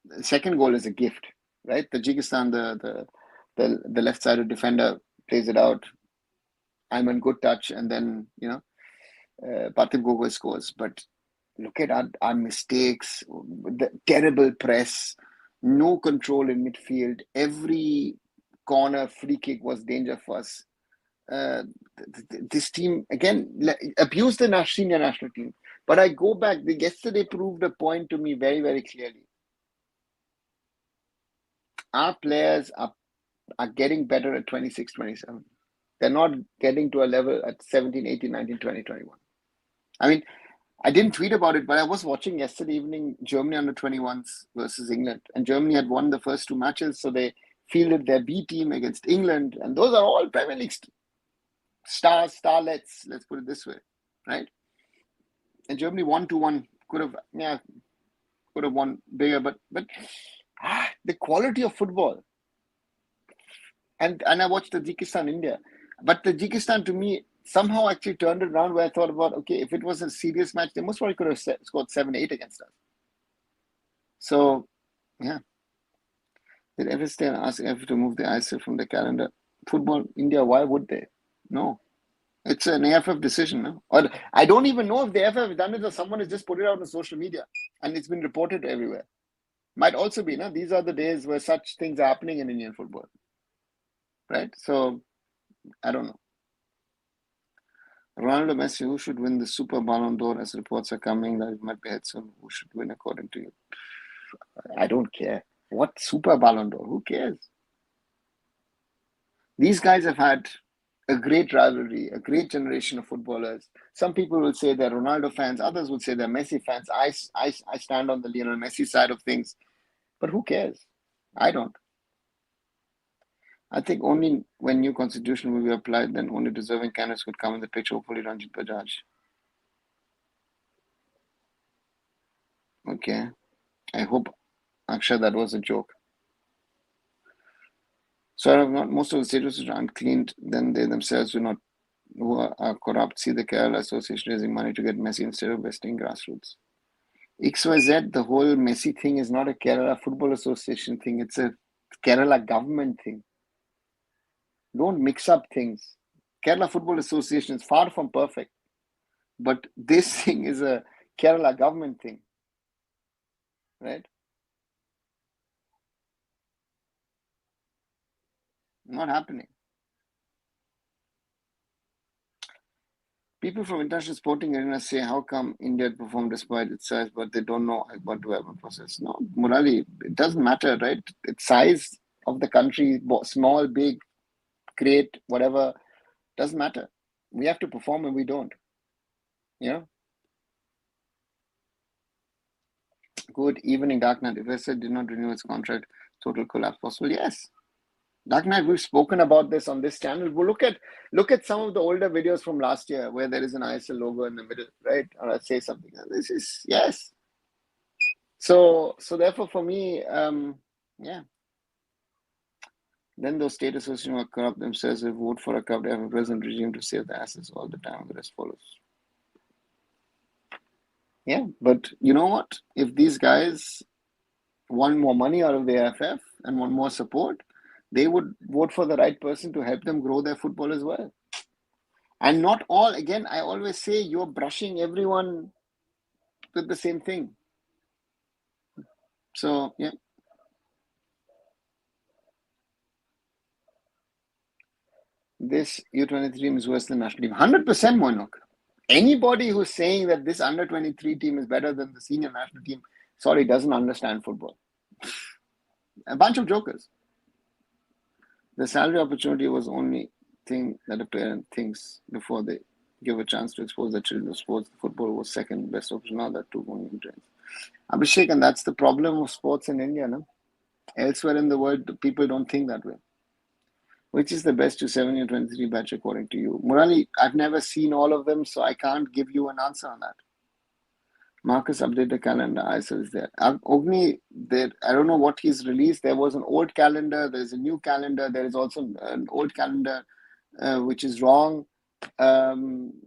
the second goal is a gift, right? Tajikistan, the left-sided defender plays it out. Ayman good touch, and then Parthiv Gogoi scores. But look at our mistakes, the terrible press, no control in midfield. Every corner free kick was danger for us. This team again abused the senior national team. But I go back. Yesterday proved a point to me very, very clearly. Our players are getting better at 26, 27. They're not getting to a level at 17, 18, 19, 20, 21. I mean, I didn't tweet about it, but I was watching yesterday evening Germany under 21s versus England. And Germany had won the first two matches, so they fielded their B team against England. And those are all Premier League stars, starlets, let's put it this way, right? And Germany won 2-1. Could have won bigger, but the quality of football. And I watched Tajikistan, India. But Tajikistan, to me, somehow actually turned it around where I thought about, okay, if it was a serious match, they most probably could have scored 7-8 against us. So, yeah. Did ever stay and ask AIFF to move the ISIL from the calendar? Football, India, why would they? No. It's an AIFF decision. No? Or I don't even know if the AIFF have done it or someone has just put it out on social media and it's been reported everywhere. Might also be, no? These are the days where such things are happening in Indian football. Right? So, I don't know. Ronaldo, Messi, who should win the Super Ballon d'Or as reports are coming that it might be Edson? Who should win according to you? I don't care. What Super Ballon d'Or? Who cares? These guys have had a great rivalry, a great generation of footballers. Some people will say they're Ronaldo fans, others would say they're Messi fans. I stand on the Lionel Messi side of things, but who cares? I don't. I think only when new constitution will be applied, then only deserving candidates could come in the picture. Hopefully, Ranjit Bajaj. Okay, I hope, Akshay, that was a joke. So not most of the stages are uncleaned, then they themselves do not, who are corrupt, see the Kerala Association raising money to get Messi instead of vesting grassroots. XYZ, the whole Messi thing is not a Kerala Football Association thing. It's a Kerala government thing. Don't mix up things. Kerala Football Association is far from perfect. But this thing is a Kerala government thing. Right? Not happening. People from international sporting arenas say, how come India performed despite its size, but they don't know what to have a process? No, Murali, it doesn't matter, right? It's size of the country, small, big, great, whatever, doesn't matter. We have to perform and we don't. You know? Good evening, Dark Knight. If I said did not renew its contract, total collapse possible? Yes. Dark Knight, we've spoken about this on this channel. We'll look at some of the older videos from last year where there is an ISL logo in the middle, right? Or I'll say something. This is, yes. So therefore for me, yeah. Then those state associations will corrupt themselves. They vote for a cup. They have a present regime to save the assets all the time. The rest follows. Yeah, but you know what? If these guys want more money out of the AIFF and want more support, they would vote for the right person to help them grow their football as well. And not all, again, I always say you're brushing everyone with the same thing. So, yeah. This U23 team is worse than national team. 100% Moinok. Anybody who's saying that this under 23 team is better than the senior national team, sorry, doesn't understand football. A bunch of jokers. The salary opportunity was the only thing that a parent thinks before they give a chance to expose their children to sports. Football was second best option. Now that two only trains. Abhishek, and that's the problem of sports in India, no? Elsewhere in the world, people don't think that way. Which is the best U7 U23 batch according to you? Murali, I've never seen all of them, so I can't give you an answer on that. Marcus, update the calendar. ISO is there. Ogni, I don't know what he's released. There was an old calendar. There's a new calendar. There is also an old calendar, which is wrong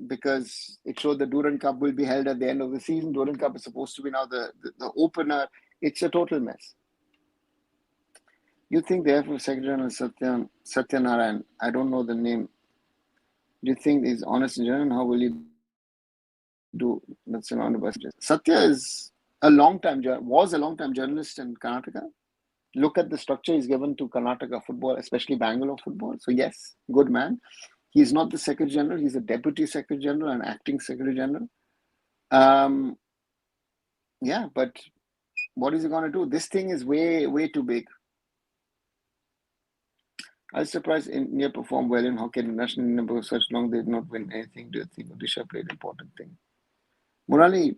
because it showed the Durand Cup will be held at the end of the season. Durand Cup is supposed to be now the opener. It's a total mess. You think they have a Secretary General Satyanarayan? I don't know the name. Do you think he's honest in general? How will you do? That's surrounded by Satya is was a long time journalist in Karnataka. Look at the structure he's given to Karnataka football, especially Bangalore football. So yes, good man. He's not the Secretary General. He's a Deputy Secretary General and Acting Secretary General. Yeah, but what is he going to do? This thing is way, way too big. I was surprised India performed well in hockey international number for such long they did not win anything. Do you think Odisha played an important thing? Murali,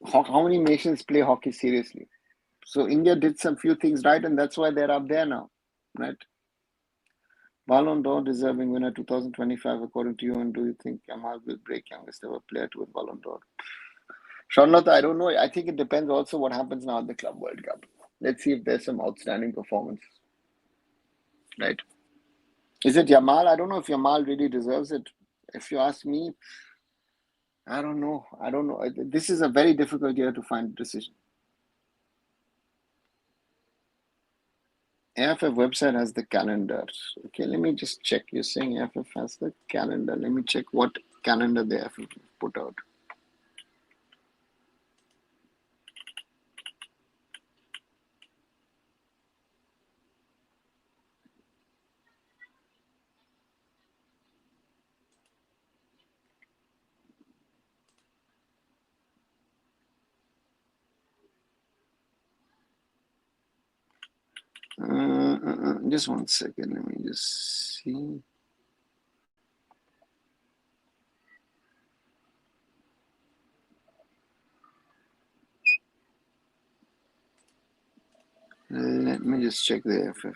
how many nations play hockey seriously? So India did some few things right, and that's why they're up there now, right? Ballon d'Or deserving winner 2025 according to you, and do you think Yamal will break youngest ever player to win Ballon d'Or? Charlotte, I don't know. I think it depends also what happens now at the Club World Cup. Let's see if there's some outstanding performance, right? Is it Yamal? I don't know if Yamal really deserves it. If you ask me, I don't know. This is a very difficult year to find a decision. AIFF website has the calendar. Okay, let me just check. You're saying AIFF has the calendar. Let me check what calendar the AIFF put out. Just 1 second. Let me just see. Let me just check the AIFF.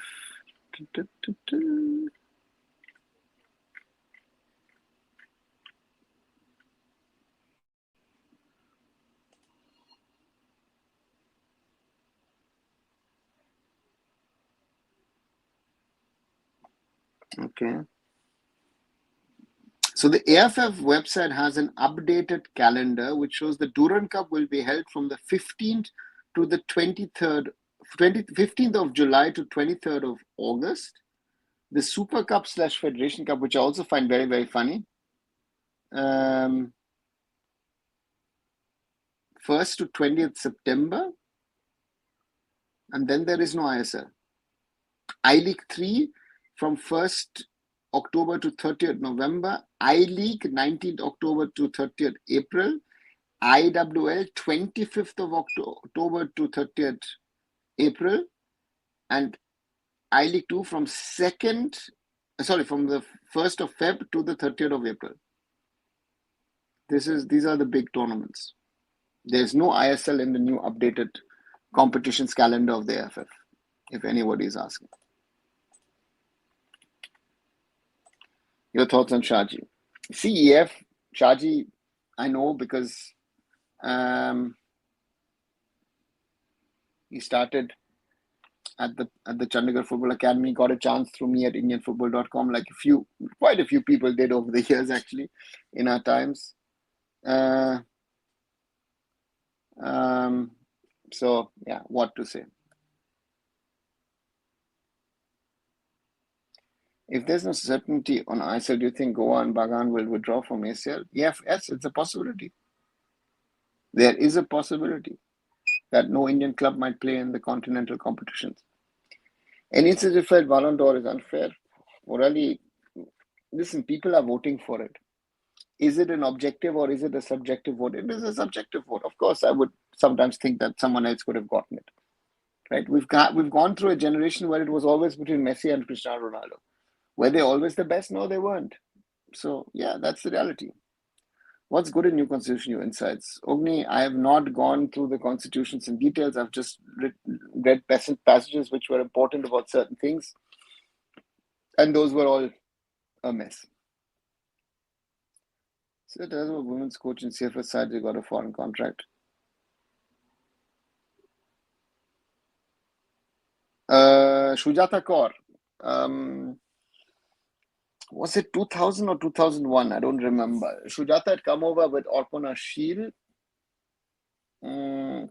Okay. So the AIFF website has an updated calendar which shows the Durand Cup will be held from the 15th to the 15th of July to 23rd of August. The Super Cup / Federation Cup, which I also find very, very funny. 1st to 20th September. And then there is no ISL. I-League 3 from 1st October to 30th November. I-League 19th October to 30th April. IWL 25th of October to 30th April. And I-League 2 from the 1st of Feb to the 30th of April. These are the big tournaments. There's no ISL in the new updated competitions calendar of the AIFF, if anybody is asking. Your thoughts on Shaji? CEF, Shaji, I know because he started at the Chandigarh Football Academy, got a chance through me at indianfootball.com, like quite a few people did over the years actually in our times. So yeah, what to say? If there's no certainty on ISL, do you think Goa and Bagan will withdraw from ACL? Yes, it's a possibility. There is a possibility that no Indian club might play in the continental competitions. Any certified Ballon d'Or is unfair. Morally, listen, people are voting for it. Is it an objective or is it a subjective vote? It is a subjective vote. Of course, I would sometimes think that someone else could have gotten it. Right? We've gone through a generation where it was always between Messi and Cristiano Ronaldo. Were they always the best? No, they weren't. So yeah, that's the reality. What's good in new constitution, new insights? Ogni, I have not gone through the constitutions in details. I've just read passages which were important about certain things. And those were all a mess. So it does a women's coach in CFS side, they got a foreign contract. Shujata Kaur. Was it 2000 or 2001? I don't remember. Shujata had come over with Orpona Schiel.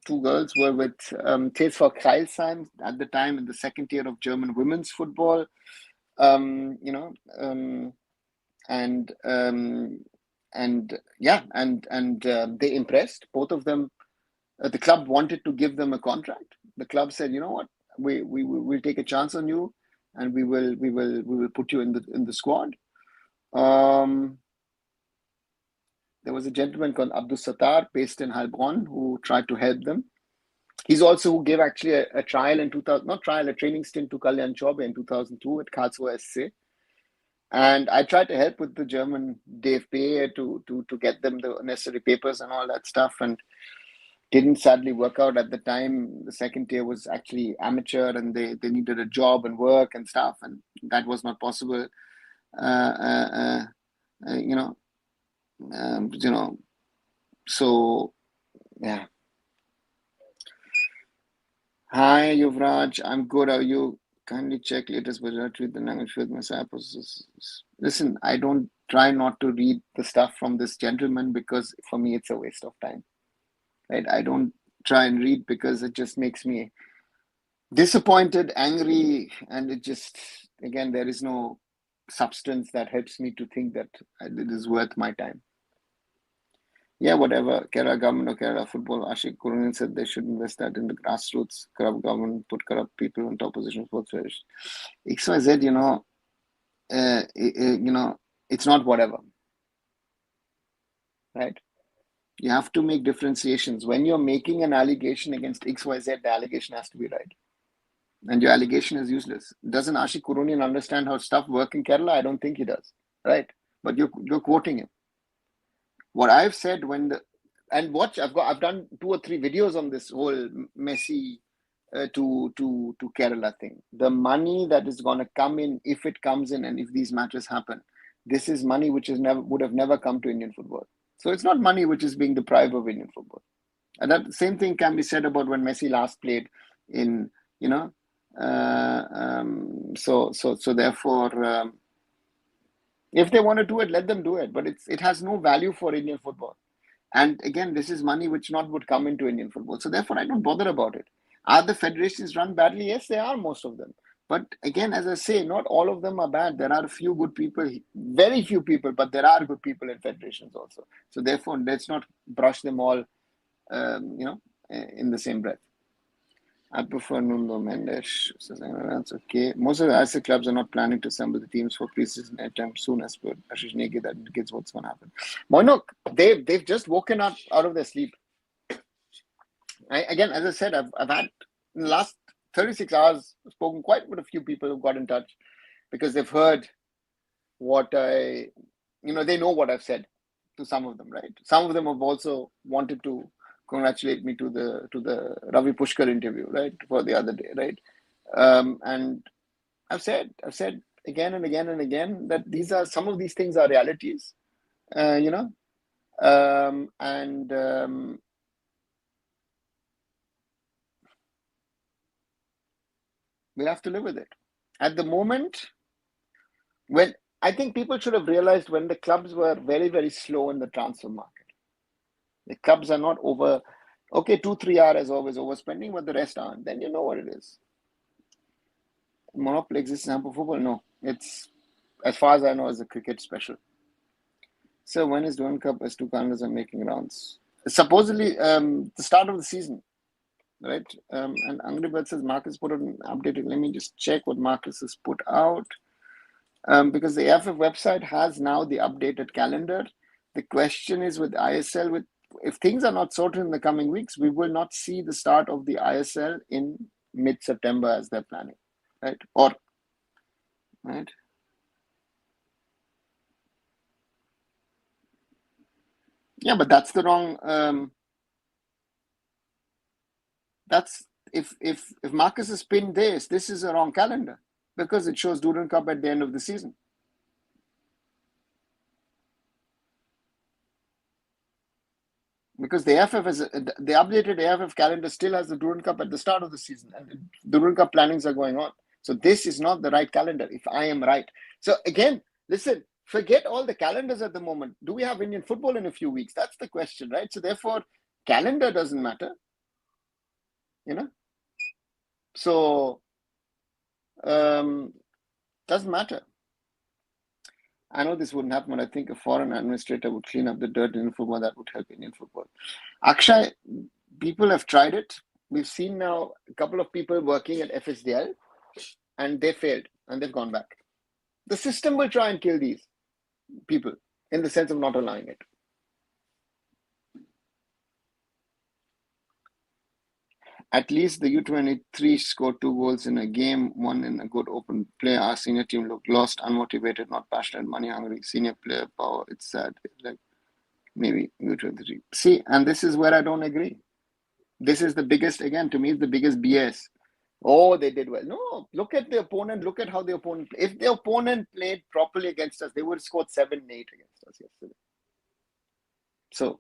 Two girls were with TSV Kreilsheim at the time in the second tier of German women's football. And they impressed. Both of them, the club wanted to give them a contract. The club said, you know what, we'll take a chance on you, and we will put you in the squad. There was a gentleman called Abdul Sattar based in Heilbronn who tried to help them. He's also who gave actually a trial in 2000, not trial, a training stint to Kalyan Chobe in 2002 at Karlsruhe SC. And I tried to help with the German DFB to get them the necessary papers and all that stuff, and didn't sadly work out at the time. The second tier was actually amateur, and they needed a job and work and stuff, and that was not possible. So yeah. Hi Yuvraj, I'm good. How are you? Kindly check latest budget with the language with my samples. Listen, I don't try not to read the stuff from this gentleman because for me it's a waste of time. Right? I don't try and read because it just makes me disappointed, angry, and it just, again, there is no substance that helps me to think that it is worth my time. Yeah, whatever. Kerala government or Kerala football, Ashik Kurunin said they should invest that in the grassroots. Corrupt government put corrupt people on top position sports federation. XYZ, it's not whatever, right? You have to make differentiations. When you're making an allegation against XYZ, the allegation has to be right. And your allegation is useless. Doesn't Ashik Kurunian understand how stuff work in Kerala? I don't think he does, right? But you're quoting him. What I've said I've done 2 or 3 videos on this whole Messi to Kerala thing. The money that is going to come in, if it comes in, and if these matches happen, this is money which would have never come to Indian football. So it's not money which is being deprived of Indian football. And that same thing can be said about when Messi last played in, so therefore, if they want to do it, let them do it. But it has no value for Indian football. And again, this is money which not would come into Indian football. So therefore, I don't bother about it. Are the federations run badly? Yes, they are, most of them. But again, as I say, not all of them are bad. There are a few good people, very few people, but there are good people in federations also. So therefore, let's not brush them all, in the same breath. I prefer Nuno Mendes. That's okay. Most of the ISA clubs are not planning to assemble the teams for preseason anytime soon, as per Ashish Negi. That indicates what's going to happen. Moinok, they've just woken up out of their sleep. Again, as I said, I've had in the last 36 hours spoken quite with a few people who got in touch because they've heard what they know what I've said to some of them, right? Some of them have also wanted to congratulate me to the Ravi Pushkar interview, right, for the other day, right? And I've said again and again and again that some of these things are realities, and we'll have to live with it. At the moment, when I think people should have realized when the clubs were very, very slow in the transfer market. The clubs are not over. Okay, 2-3 are as always overspending, but the rest aren't. Then you know what it is. Monopoly exists in football? No. It's, as far as I know, is a cricket special. So when is World Cup as 2 calendars are making rounds? Supposedly, the start of the season, right? And Angry Bird says Marcus put out an updated. Let me just check what Marcus has put out. Because the AIFF website has now the updated calendar. The question is with ISL, if things are not sorted in the coming weeks, we will not see the start of the ISL in mid-September as they're planning, right? Right? Yeah, but that's the wrong. That's if Marcus has pinned this is a wrong calendar because it shows Duran Cup at the end of the season. Because the updated AIFF calendar still has the Duran Cup at the start of the season, and the Duran Cup plannings are going on. So this is not the right calendar, if I am right. So again, listen, forget all the calendars at the moment. Do we have Indian football in a few weeks? That's the question, right? So therefore, calendar doesn't matter, So doesn't matter. I know this wouldn't happen, but I think a foreign administrator would clean up the dirt in football. That would help Indian football. Akshay, people have tried it. We've seen now a couple of people working at FSDL and they failed and they've gone back. The system will try and kill these people in the sense of not allowing it. At least the U23 scored 2 goals in a game, one in a good open play. Our senior team looked lost, unmotivated, not passionate, money hungry. Senior player power, it's sad. Like maybe U23. See, and this is where I don't agree. This is the biggest, again, to me, the biggest BS. Oh, they did well. No, look at the opponent. Look at how the opponent played. If the opponent played properly against us, they would have scored 7-8 against us yesterday. So,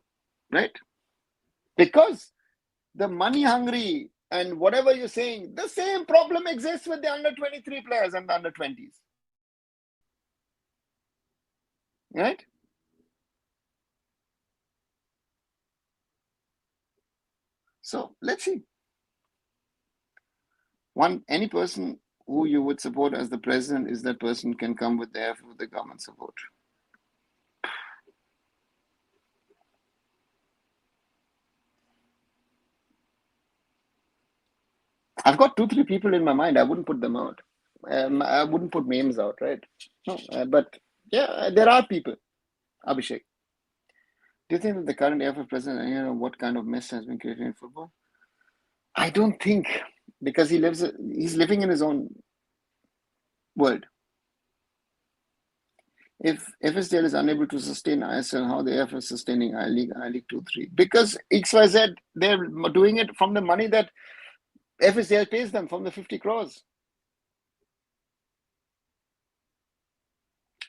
right? Because the money hungry and whatever you're saying, the same problem exists with the under 23 players and the under 20s. Right? So let's see. Any person who you would support as the president is that person can come with the government support. I've got 2-3 people in my mind. I wouldn't put them out. I wouldn't put names out, right? No, but yeah, there are people. Abhishek, do you think that the current AIFF president, what kind of mess has been created in football? I don't think, because he's living in his own world. If FSDL is unable to sustain ISL, how the AIFF is sustaining I-League 2-3? Because XYZ, they're doing it from the money that FSDL pays them, from the 50 crores.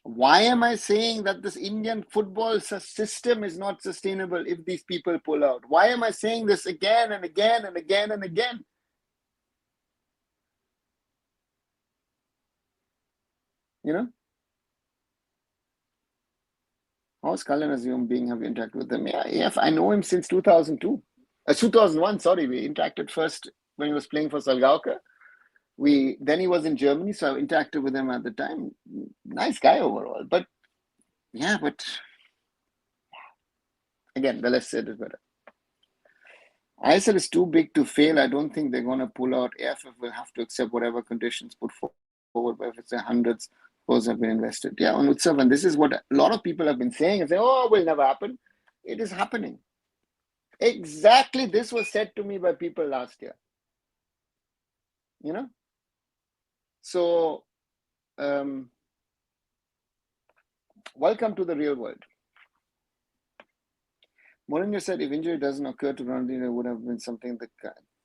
Why am I saying that this Indian football system is not sustainable if these people pull out? Why am I saying this again and again and again and again? How's Kalyan as a human being have interacted with them? Yeah, I know him since 2002. 2001, sorry. We interacted first when he was playing for Salgaoka. Then he was in Germany, so I interacted with him at the time. Nice guy overall. But again, the less said is better. ISL is too big to fail. I don't think they're going to pull out. AIFF will have to accept whatever conditions put forward, but if it's hundreds crores have been invested. Yeah, on Utsav, and this is what a lot of people have been saying and saying, oh, it will never happen. It is happening. Exactly this was said to me by people last year. So welcome to the real world. Mourinho said if injury doesn't occur to Ronaldinho, it would have been something the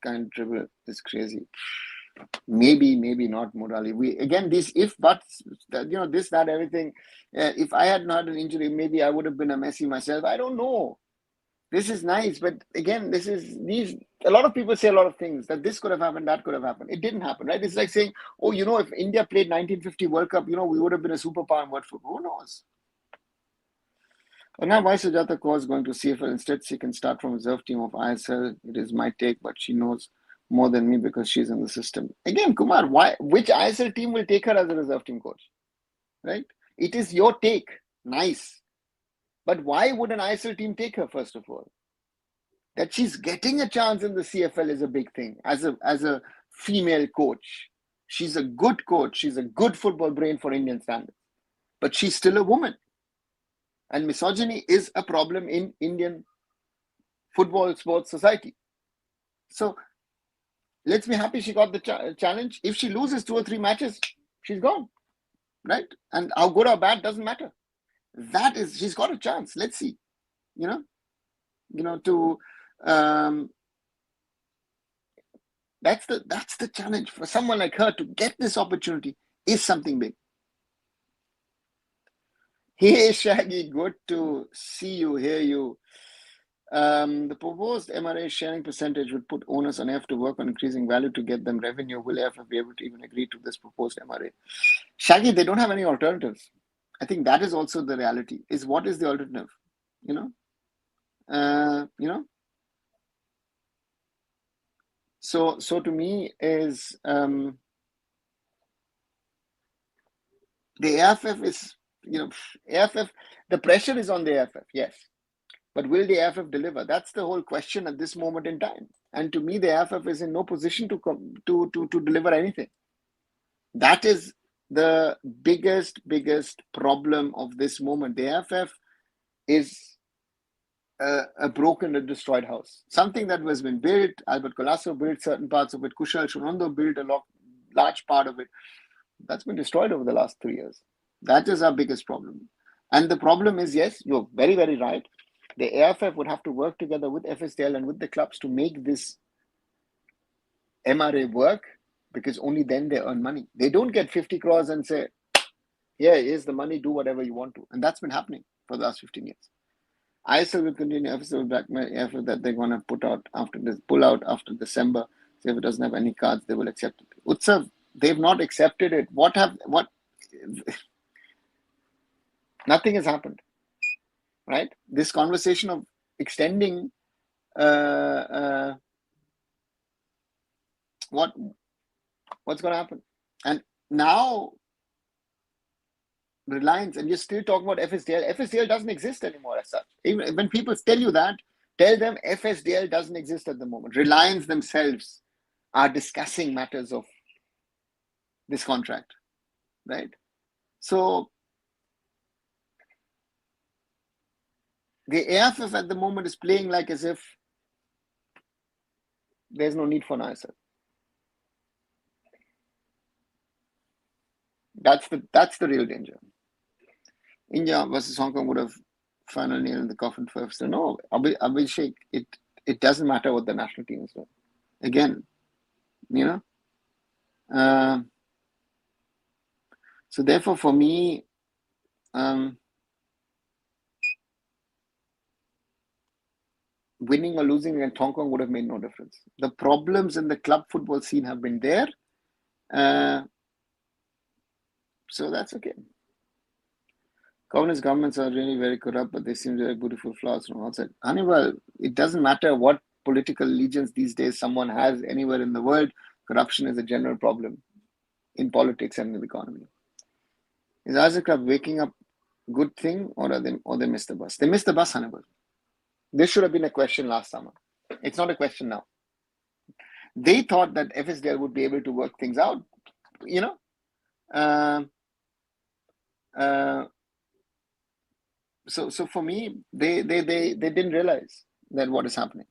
kind dribble is crazy. Maybe not, Murali. Again, these if buts, this, that, everything. If I had not had an injury, maybe I would have been a Messi myself. I don't know. This is nice, but again, a lot of people say a lot of things, that this could have happened, that could have happened. It didn't happen, right? It's like saying, oh, if India played 1950 World Cup, we would have been a superpower in world football. Who knows? And now why Sujata Kaur is going to CFL instead? She can start from reserve team of ISL. It is my take, but she knows more than me because she's in the system. Again, Kumar, which ISL team will take her as a reserve team coach? Right? It is your take. Nice. But why would an ISL team take her, first of all? That she's getting a chance in the CFL is a big thing as a female coach. She's a good coach. She's a good football brain for Indian standards. But she's still a woman. And misogyny is a problem in Indian football sports society. So let's be happy she got the challenge. If she loses 2 or 3 matches, she's gone. Right? And how good or bad doesn't matter. She's got a chance. Let's see. That's the challenge for someone like her to get this opportunity is something big. Hey Shaggy, good to see you, hear you. The proposed MRA sharing percentage would put owners on AIFF to work on increasing value to get them revenue. Will AIFF be able to even agree to this proposed MRA? Shaggy, they don't have any alternatives. I think that is also the reality. Is what is the alternative? So to me is the AIFF is AIFF, the pressure is on the AIFF, yes. But will the AIFF deliver? That's the whole question at this moment in time. And to me, the AIFF is in no position to deliver anything. That is the biggest problem of this moment. The AIFF is a broken and destroyed house. Something that was been built. Albert Colasso built certain parts of it. Kushal Shunondo built a large part of it. That's been destroyed over the last 3 years. That is our biggest problem. And the problem is, yes, you're very, very right. The AIFF would have to work together with FSDL and with the clubs to make this MRA work, because only then they earn money. They don't get 50 crores and say, yeah, here's the money, do whatever you want to. And that's been happening for the last 15 years. ISL will continue, FSL will blackmail AIFF that they're going to pull out after December. So if it doesn't have any cards, they will accept it. Utsav, they've not accepted it. Nothing has happened, right? This conversation of extending what's going to happen? And now Reliance, and you're still talking about FSDL. FSDL doesn't exist anymore as such. Even when people tell you that, tell them FSDL doesn't exist at the moment. Reliance themselves are discussing matters of this contract, right? So the AIFF at the moment is playing like as if there's no need for an ISL. That's the real danger. India versus Hong Kong would have final nail in the coffin for FSL. No, Abhishek, it doesn't matter what the national team is doing. Again, so therefore for me, winning or losing against Hong Kong would have made no difference. The problems in the club football scene have been there. So that's okay. Communist governments are really very corrupt, but they seem very beautiful flowers from outside. Honeywell, it doesn't matter what political allegiance these days someone has anywhere in the world. Corruption is a general problem in politics and in the economy. Is Isaac Club waking up good thing, or they missed the bus? They missed the bus, Honeywell. This should have been a question last summer. It's not a question now. They thought that FSDL would be able to work things out, So for me, they didn't realize that what is happening.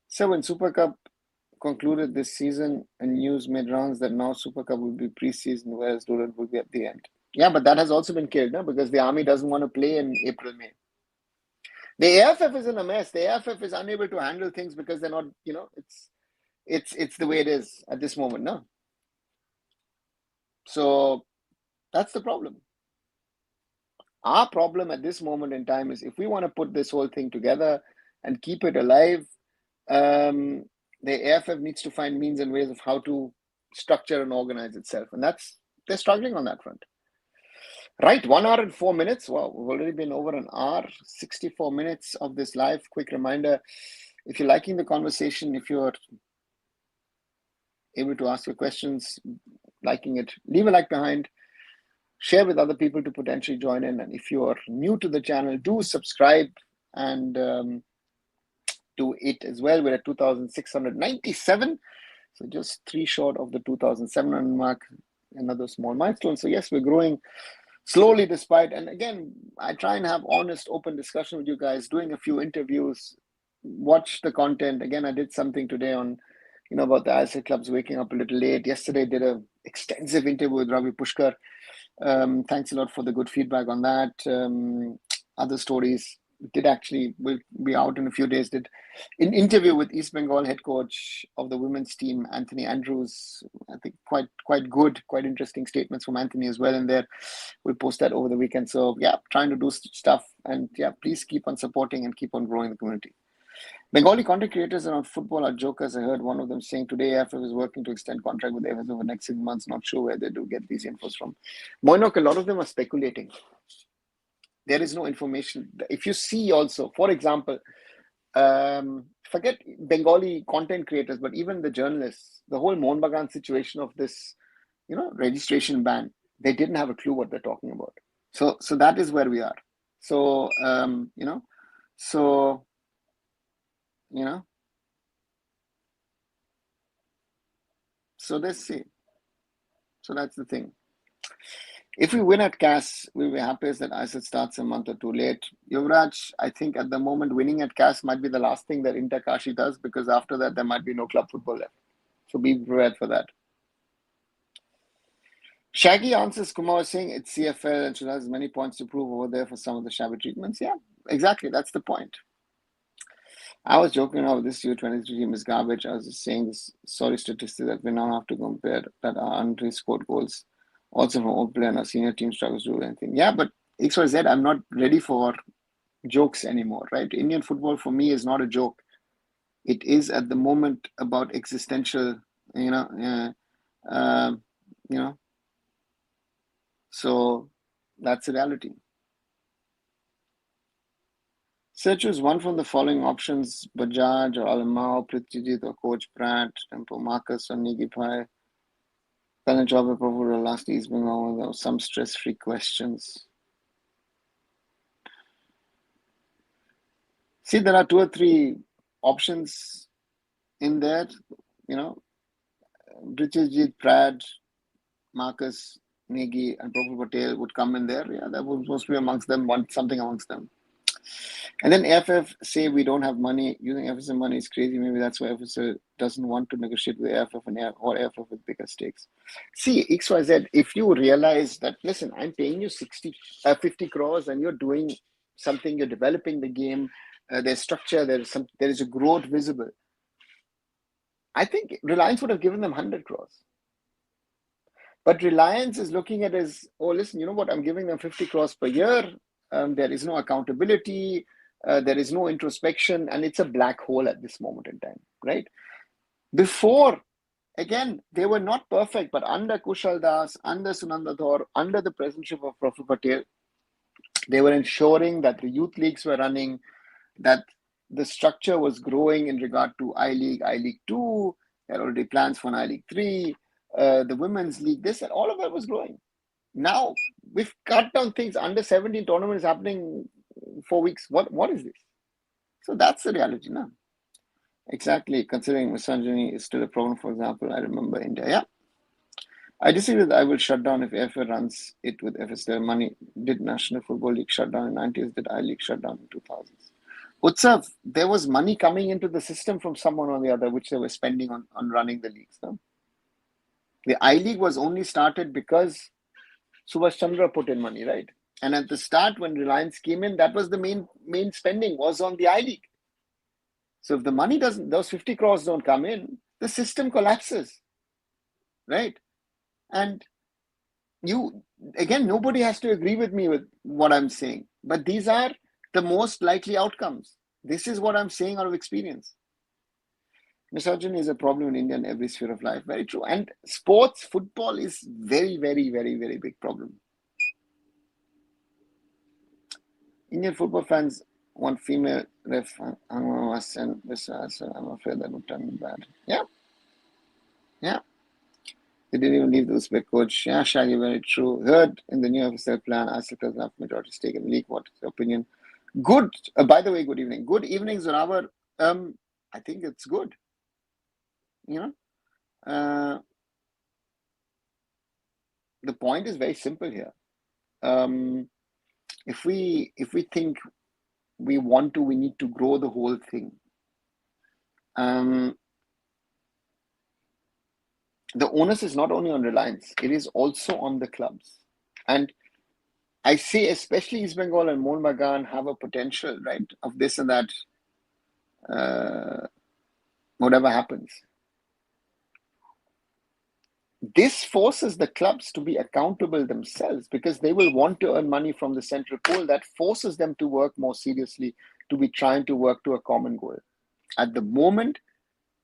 So when Super Cup concluded this season, and news made rounds that now Super Cup will be pre-season, whereas Durant will be at the end. Yeah, but that has also been killed, because the army doesn't want to play in April, May. The AIFF is in a mess. The AIFF is unable to handle things because they're not, it's the way it is at this moment, no? So that's the problem. Our problem at this moment in time is, if we want to put this whole thing together and keep it alive, the AIFF needs to find means and ways of how to structure and organize itself. And they're struggling on that front. Right, 1 hour and 4 minutes. Wow, we've already been over an hour, 64 minutes of this live. Quick reminder, if you're liking the conversation, if you're able to ask your questions, liking it, leave a like behind, share with other people to potentially join in. And if you are new to the channel, do subscribe and do it as well. We're at 2,697. So just 3 short of the 2,700 mark, another small milestone. So yes, we're growing slowly despite, and again, I try and have honest, open discussion with you guys, doing a few interviews, watch the content. Again, I did something today on, about the ISL clubs waking up a little late. Yesterday, did an extensive interview with Ravi Pushkar. Thanks a lot for the good feedback on that. Other stories will be out in a few days. Did an interview with East Bengal head coach of the women's team, Anthony Andrews. I think quite good, quite interesting statements from Anthony as well in there. We'll post that over the weekend. So yeah, trying to do stuff, and yeah, please keep on supporting and keep on growing the community. Bengali content creators around football are jokers. I heard one of them saying today AIFF is working to extend contract with AIFF over the next 6 months. Not sure where they do get these infos from. Moinok, a lot of them are speculating. There is no information. If you see also, for example, forget Bengali content creators, but even the journalists, the whole Mohun Bagan situation of this, registration ban, they didn't have a clue what they're talking about. So that is where we are. So so let's see. So that's the thing. If we win at CAS, we'll be happiest that ISIT starts a month or two late. Yuvraj, I think at the moment winning at CAS might be the last thing that Inter Kashi does, because after that there might be no club football left. So be prepared for that. Shaggy answers Kumar saying it's CFL and should have as many points to prove over there for some of the shabby treatments. Yeah, exactly. That's the point. I was joking about this U23 team is garbage. I was just saying this sorry statistic that we now have to compare that our under scored goals also from old player and our senior team struggles to do anything. Yeah, but XYZ, I'm not ready for jokes anymore, right? Indian football for me is not a joke. It is at the moment about existential, so that's the reality. So choose one from the following options: Bajaj or Alamau, Prithijit or Coach Pratt, Tempo Marcus or Nigi Pai. Current job approval last East Bengal. There was some stress-free questions. See, there are 2 or 3 options in there. Prithijit, Pratt, Marcus, Negi, and Prabhu Patel would come in there. Yeah, that was supposed to be amongst them, something amongst them. And then AIFF say we don't have money. Using FSL money is crazy. Maybe that's why FSL doesn't want to negotiate with AIFF or AIFF with bigger stakes. See, XYZ, if you realize that, listen, I'm paying you 50 crores and you're doing something, you're developing the game, there's structure, there is a growth visible. I think Reliance would have given them 100 crores. But Reliance is looking at it as, oh, listen, you know what? I'm giving them 50 crores per year. There is no accountability. There is no introspection. And it's a black hole at this moment in time, right? Before, again, they were not perfect, but under Kushal Das, under Sunanda Thor, under the presidency of Prabhu Patel, they were ensuring that the youth leagues were running, that the structure was growing in regard to I-League, I-League 2. There are already plans for an I-League 3. The women's league, this and all of that was growing. Now we've cut down things. Under 17 tournaments happening 4 weeks. What is this? So that's the reality now. Exactly. Considering misogyny is still a problem, for example, I remember India. Yeah. I disagree that I will shut down if AFL runs it with FSL money. Did National Football League shut down in the 90s? Did I-League shut down in 2000s? Utsav, there was money coming into the system from someone or the other, which they were spending on running the leagues. No? The I-League was only started because Subhash Chandra put in money, right? And at the start, when Reliance came in, that was the main spending was on the I-League. So if the money those 50 crores don't come in, the system collapses, right? And again, nobody has to agree with me with what I'm saying, but these are the most likely outcomes. This is what I'm saying out of experience. Misogyny is a problem in India in every sphere of life. Very true. And sports, football is very, very, very, very big problem. Indian football fans want female ref and this. I'm afraid that would turn bad. Yeah. They didn't even leave the Uzbek coach. Yeah, Shaggy, very true. Heard in the new FSL plan, ISIL doesn't have majority stake in the league. What is your opinion? Good. By the way, good evening. Good evening, Zoravar. I think it's good. The point is very simple here. If we think we need to grow the whole thing. The onus is not only on Reliance, it is also on the clubs. And I say especially East Bengal and Mohun Bagan have a potential, right, of this and that, whatever happens. This forces the clubs to be accountable themselves because they will want to earn money from the central pool. That forces them to work more seriously, to be trying to work to a common goal. At the moment,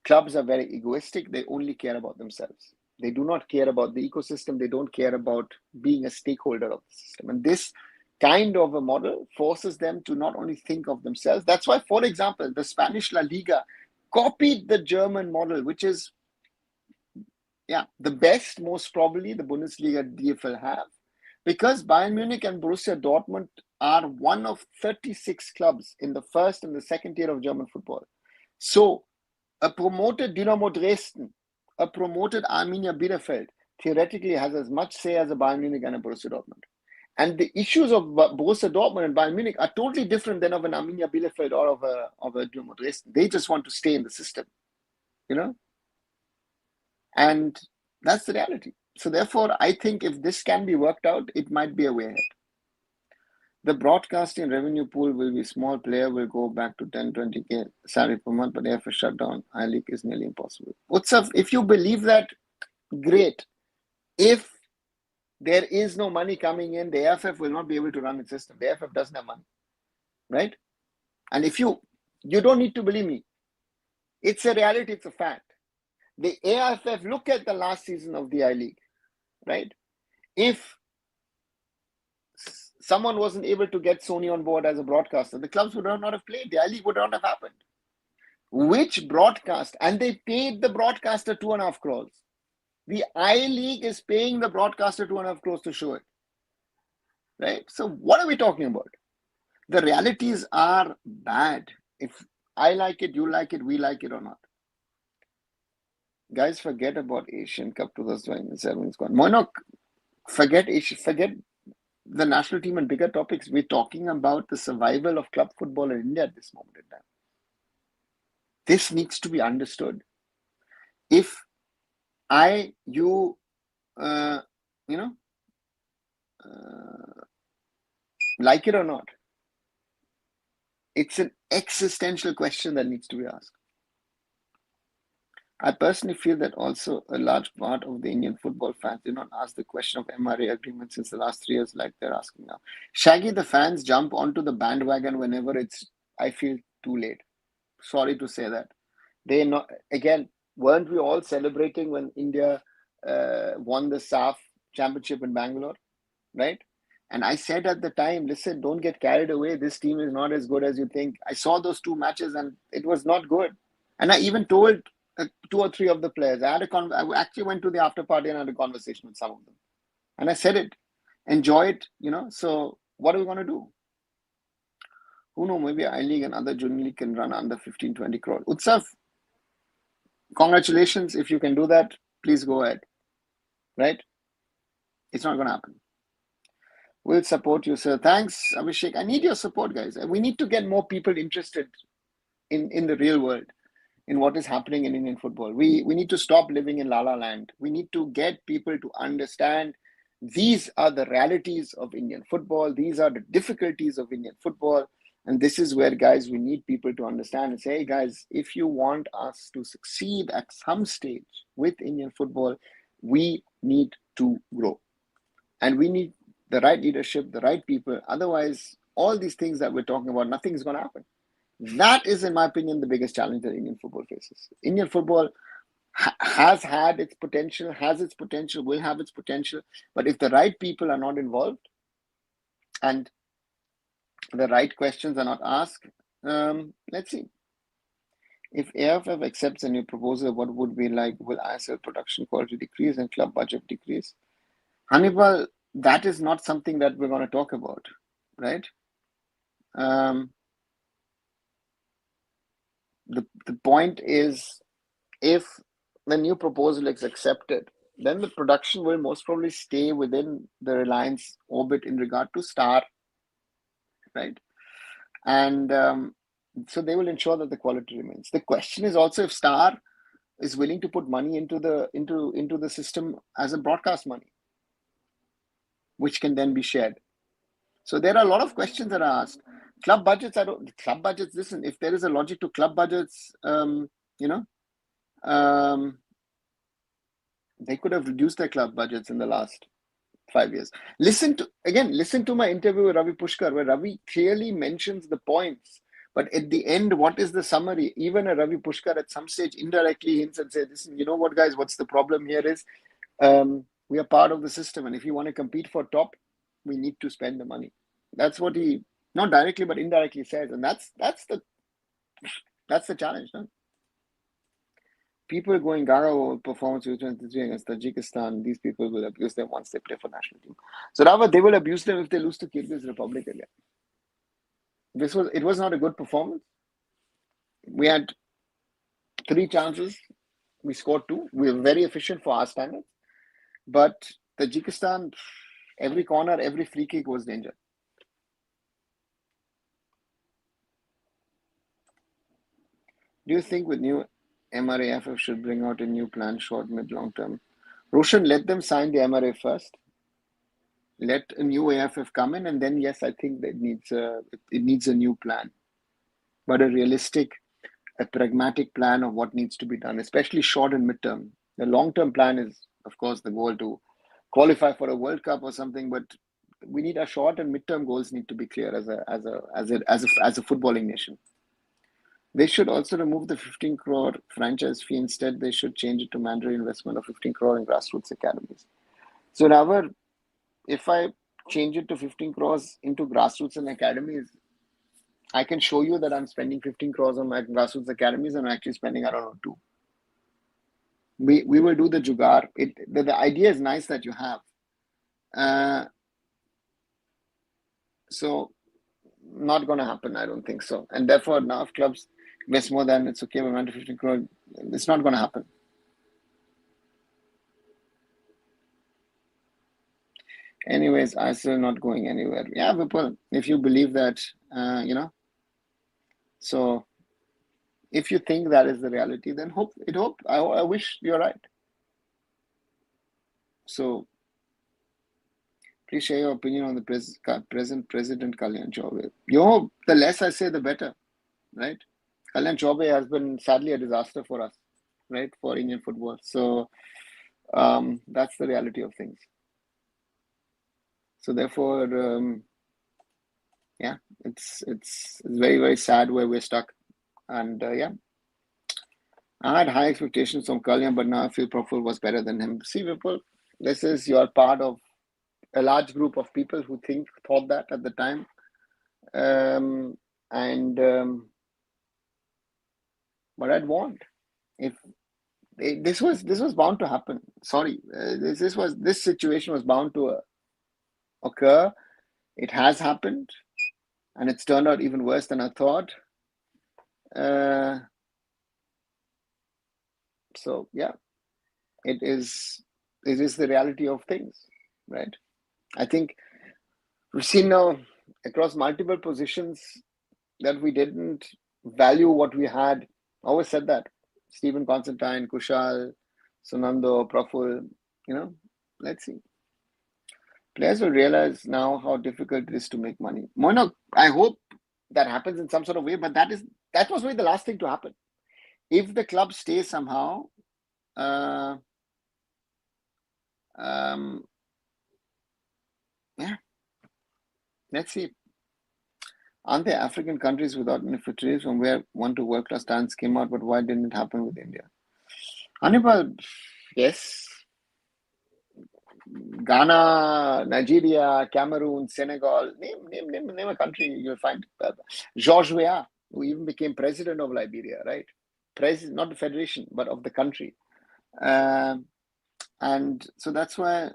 clubs are very egoistic. They only care about themselves. They do not care about the ecosystem. They don't care about being a stakeholder of the system. And this kind of a model forces them to not only think of themselves. That's why, for example, the Spanish La Liga copied the German model, which is, Yeah, the best, most probably, the Bundesliga DFL have, because Bayern Munich and Borussia Dortmund are one of 36 clubs in the first and the second tier of German football. So a promoted Dynamo Dresden, a promoted Arminia Bielefeld, theoretically has as much say as a Bayern Munich and a Borussia Dortmund. And the issues of Borussia Dortmund and Bayern Munich are totally different than of an Arminia Bielefeld or of a Dynamo Dresden. They just want to stay in the system, you know? And that's the reality. So therefore, I think if this can be worked out, it might be a way ahead. The broadcasting revenue pool will be small. Player will go back to 10, 20K salary per month, but AIFF shutdown, I-League is nearly impossible. Utsav, if you believe that, great. If there is no money coming in, the AIFF will not be able to run its system. The AIFF doesn't have money, right? And if you don't need to believe me. It's a reality, it's a fact. The AIFF, look at the last season of the I-League, right? If someone wasn't able to get Sony on board as a broadcaster, the clubs would not have played. The I-League would not have happened. Which broadcast? And they paid the broadcaster 2.5 crores. The I-League is paying the broadcaster 2.5 crores to show it, right? So what are we talking about? The realities are bad. If I like it, you like it, we like it or not. Guys, forget about Asian Cup 2027. It's gone. Monok, forget Asia, forget the national team and bigger topics. We're talking about the survival of club football in India at this moment in time. This needs to be understood. If you like it or not, it's an existential question that needs to be asked. I personally feel that also a large part of the Indian football fans do not ask the question of MRA agreement since the last 3 years like they're asking now. Shaggy, the fans jump onto the bandwagon whenever I feel too late. Sorry to say that. Weren't we all celebrating when India won the SAF championship in Bangalore, right? And I said at the time, listen, don't get carried away. This team is not as good as you think. I saw those 2 matches and it was not good. And I even told 2 or 3 of the players. I actually went to the after party and had a conversation with some of them. And I said it. Enjoy it, So what are we going to do? Who knows? Maybe I-League and other junior league can run under 15, 20 crore. Utsav, congratulations. If you can do that, please go ahead. Right? It's not going to happen. We'll support you, sir. Thanks, Abhishek. I need your support, guys. We need to get more people interested in the real world, in what is happening in Indian football. We need to stop living in La La Land. We need to get people to understand these are the realities of Indian football. These are the difficulties of Indian football. And this is where, guys, we need people to understand and say, hey, guys, if you want us to succeed at some stage with Indian football, we need to grow. And we need the right leadership, the right people. Otherwise, all these things that we're talking about, nothing is going to happen. That is, in my opinion, the biggest challenge that Indian football faces. Indian football has had its potential, will have its potential. But if the right people are not involved and the right questions are not asked, let's see. If AIFF accepts a new proposal, what would be like? Will ISL production quality decrease and club budget decrease? Hannibal, that is not something that we're going to talk about, right? The point is, if the new proposal is accepted, then the production will most probably stay within the Reliance orbit in regard to Star, right? And so they will ensure that the quality remains. The question is also if Star is willing to put money into the system as a broadcast money, which can then be shared. So there are a lot of questions that are asked. Club budgets, listen, if there is a logic to club budgets, they could have reduced their club budgets in the last 5 years. Listen to my interview with Ravi Pushkar, where Ravi clearly mentions the points. But at the end, what is the summary? Even a Ravi Pushkar at some stage indirectly hints and says, listen, you know what, guys, what's the problem here is we are part of the system. And if you want to compete for top, we need to spend the money. That's what he, not directly, but indirectly says. And that's the challenge. No? people going gaga performance U23 against Tajikistan, these people will abuse them once they play for national team. So rather, they will abuse them if they lose to Kyrgyz Republic again. It was not a good performance. We had 3 chances. We scored 2. We were very efficient for our standards. But Tajikistan, every corner, every free kick was danger. Do you think with new MRAFF should bring out a new plan, short, mid, long term? Roshan, let them sign the MRA first. Let a new AIFF come in, and then yes, I think that it needs a new plan, but a realistic, a pragmatic plan of what needs to be done, especially short and midterm. The long-term plan is, of course, the goal to qualify for a World Cup or something, but we need our short and midterm goals need to be clear as a footballing nation. They should also remove the 15 crore franchise fee. Instead, they should change it to mandatory investment of 15 crore in grassroots academies. So now, if I change it to 15 crores into grassroots and academies, I can show you that I'm spending 15 crores on my grassroots academies and I'm actually spending, I don't know, 2. We will do the jugaad. The idea is nice that you have. So not going to happen, I don't think so. And therefore, now if clubs invest more than it's okay, we went to 15 crore, it's not going to happen. Anyways, I still not going anywhere. Yeah, people, if you believe that, so if you think that is the reality, then I wish you're right. So please share your opinion on the present President Kalyan Chaubey. The less I say, the better, right? Kalyan Chaubey has been sadly a disaster for us, right? For Indian football. So that's the reality of things. So therefore, it's very, very sad where we're stuck. And I had high expectations from Kalyan, but now I feel Praful was better than him. See, people, you're part of a large group of people who thought that at the time. But I'd want if this was bound to happen. Sorry, this situation was bound to occur. It has happened, and it's turned out even worse than I thought. So yeah, it is the reality of things, right? I think we've seen now across multiple positions that we didn't value what we had. I always said that. Stephen Constantine, Kushal, Sunando, Praful, let's see. Players will realize now how difficult it is to make money. Mono, I hope that happens in some sort of way, but that was really the last thing to happen. If the club stays somehow, let's see. Aren't there African countries without infiltrates from where one to world-class talents came out, but why didn't it happen with India? Anibal, yes. Ghana, Nigeria, Cameroon, Senegal, name a country, you'll find. George Weah, who even became president of Liberia, right? President, not the federation, but of the country. And so that's why,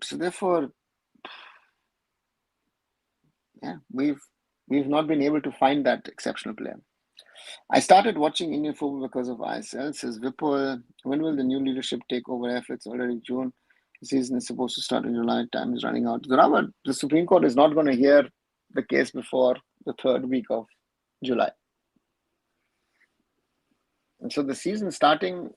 so therefore, yeah, we've not been able to find that exceptional player. I started watching Indian football because of ISL, says Vipul. When will the new leadership take over AIFF? It's already June. The season is supposed to start in July. Time is running out. The Supreme Court is not going to hear the case before the 3rd week of July. And so the season starting,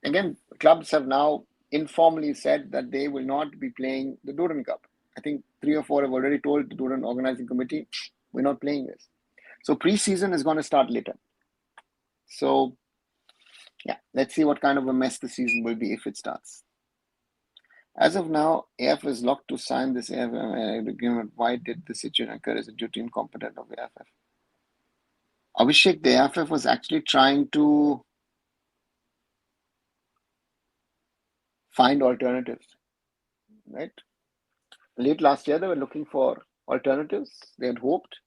again, clubs have now informally said that they will not be playing the Duran Cup. I think 3 or 4 have already told the Duran Organizing Committee, we're not playing this. So pre-season is going to start later. So, yeah, let's see what kind of a mess the season will be if it starts. As of now, AIFF is locked to sign this AIFF agreement. Why did the situation occur? Is it due to incompetence of the AIFF? Abhishek, the AIFF was actually trying to find alternatives, right? Late last year, they were looking for alternatives. They had hoped.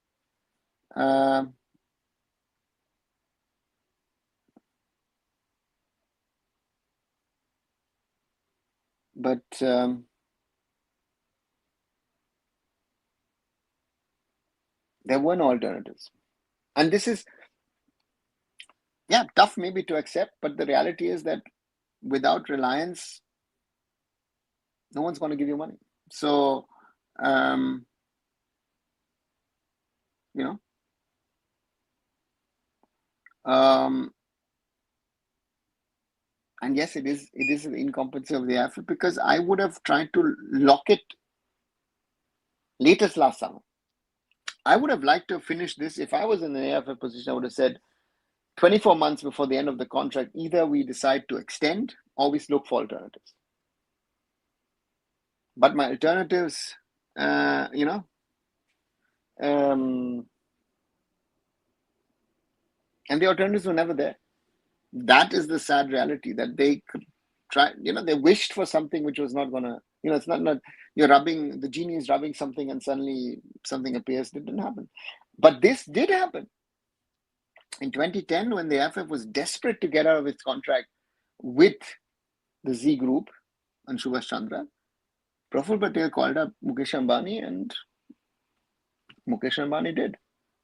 But there were no alternatives. And this is, tough maybe to accept, but the reality is that without reliance, no one's going to give you money. So, you know, and yes, it is an incompetency of the AIFF, because I would have tried to lock it latest last summer. I would have liked to have finished this. If I was in an AIFF position, I would have said 24 months before the end of the contract, either we decide to extend or we look for alternatives. But my alternatives, and the alternatives were never there. That is the sad reality, that they could try, they wished for something which was not gonna, it's not the genie is rubbing something and suddenly something appears. It didn't happen. But this did happen. In 2010, when the AIFF was desperate to get out of its contract with the Z Group and Subhash Chandra, Praful Patel called up Mukesh Ambani, and Mukesh Ambani did.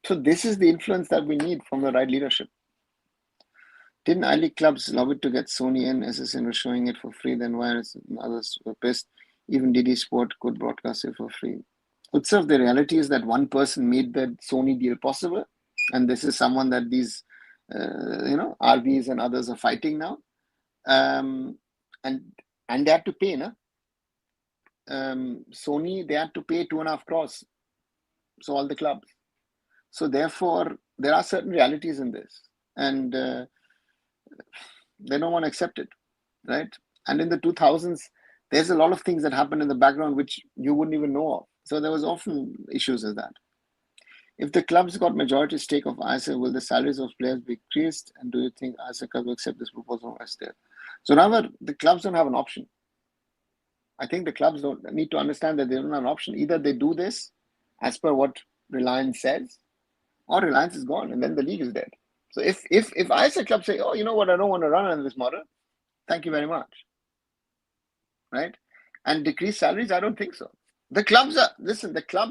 So this is the influence that we need from the right leadership. Didn't I-League clubs lobby to get Sony in? SSN was showing it for free, then why others were pissed? Even DD Sport could broadcast it for free. Utsav, the reality is that one person made the Sony deal possible, and this is someone that these, RVs and others are fighting now. And they had to pay, Sony, they had to pay 2.5 crores. So all the clubs. So therefore, there are certain realities in this, and they don't want to accept it, right? And in the 2000s, there's a lot of things that happened in the background which you wouldn't even know of. So there was often issues with that. If the clubs got majority stake of ISL, will the salaries of players be increased? And do you think ISL club will accept this proposal from SDL? So now the clubs don't have an option. I think the clubs don't need to understand that they don't have an option. Either they do this as per what Reliance says, or Reliance is gone, and then the league is dead. So if ISL clubs say, oh, you know what, I don't want to run on this model, thank you very much, right? And decrease salaries, I don't think so. The clubs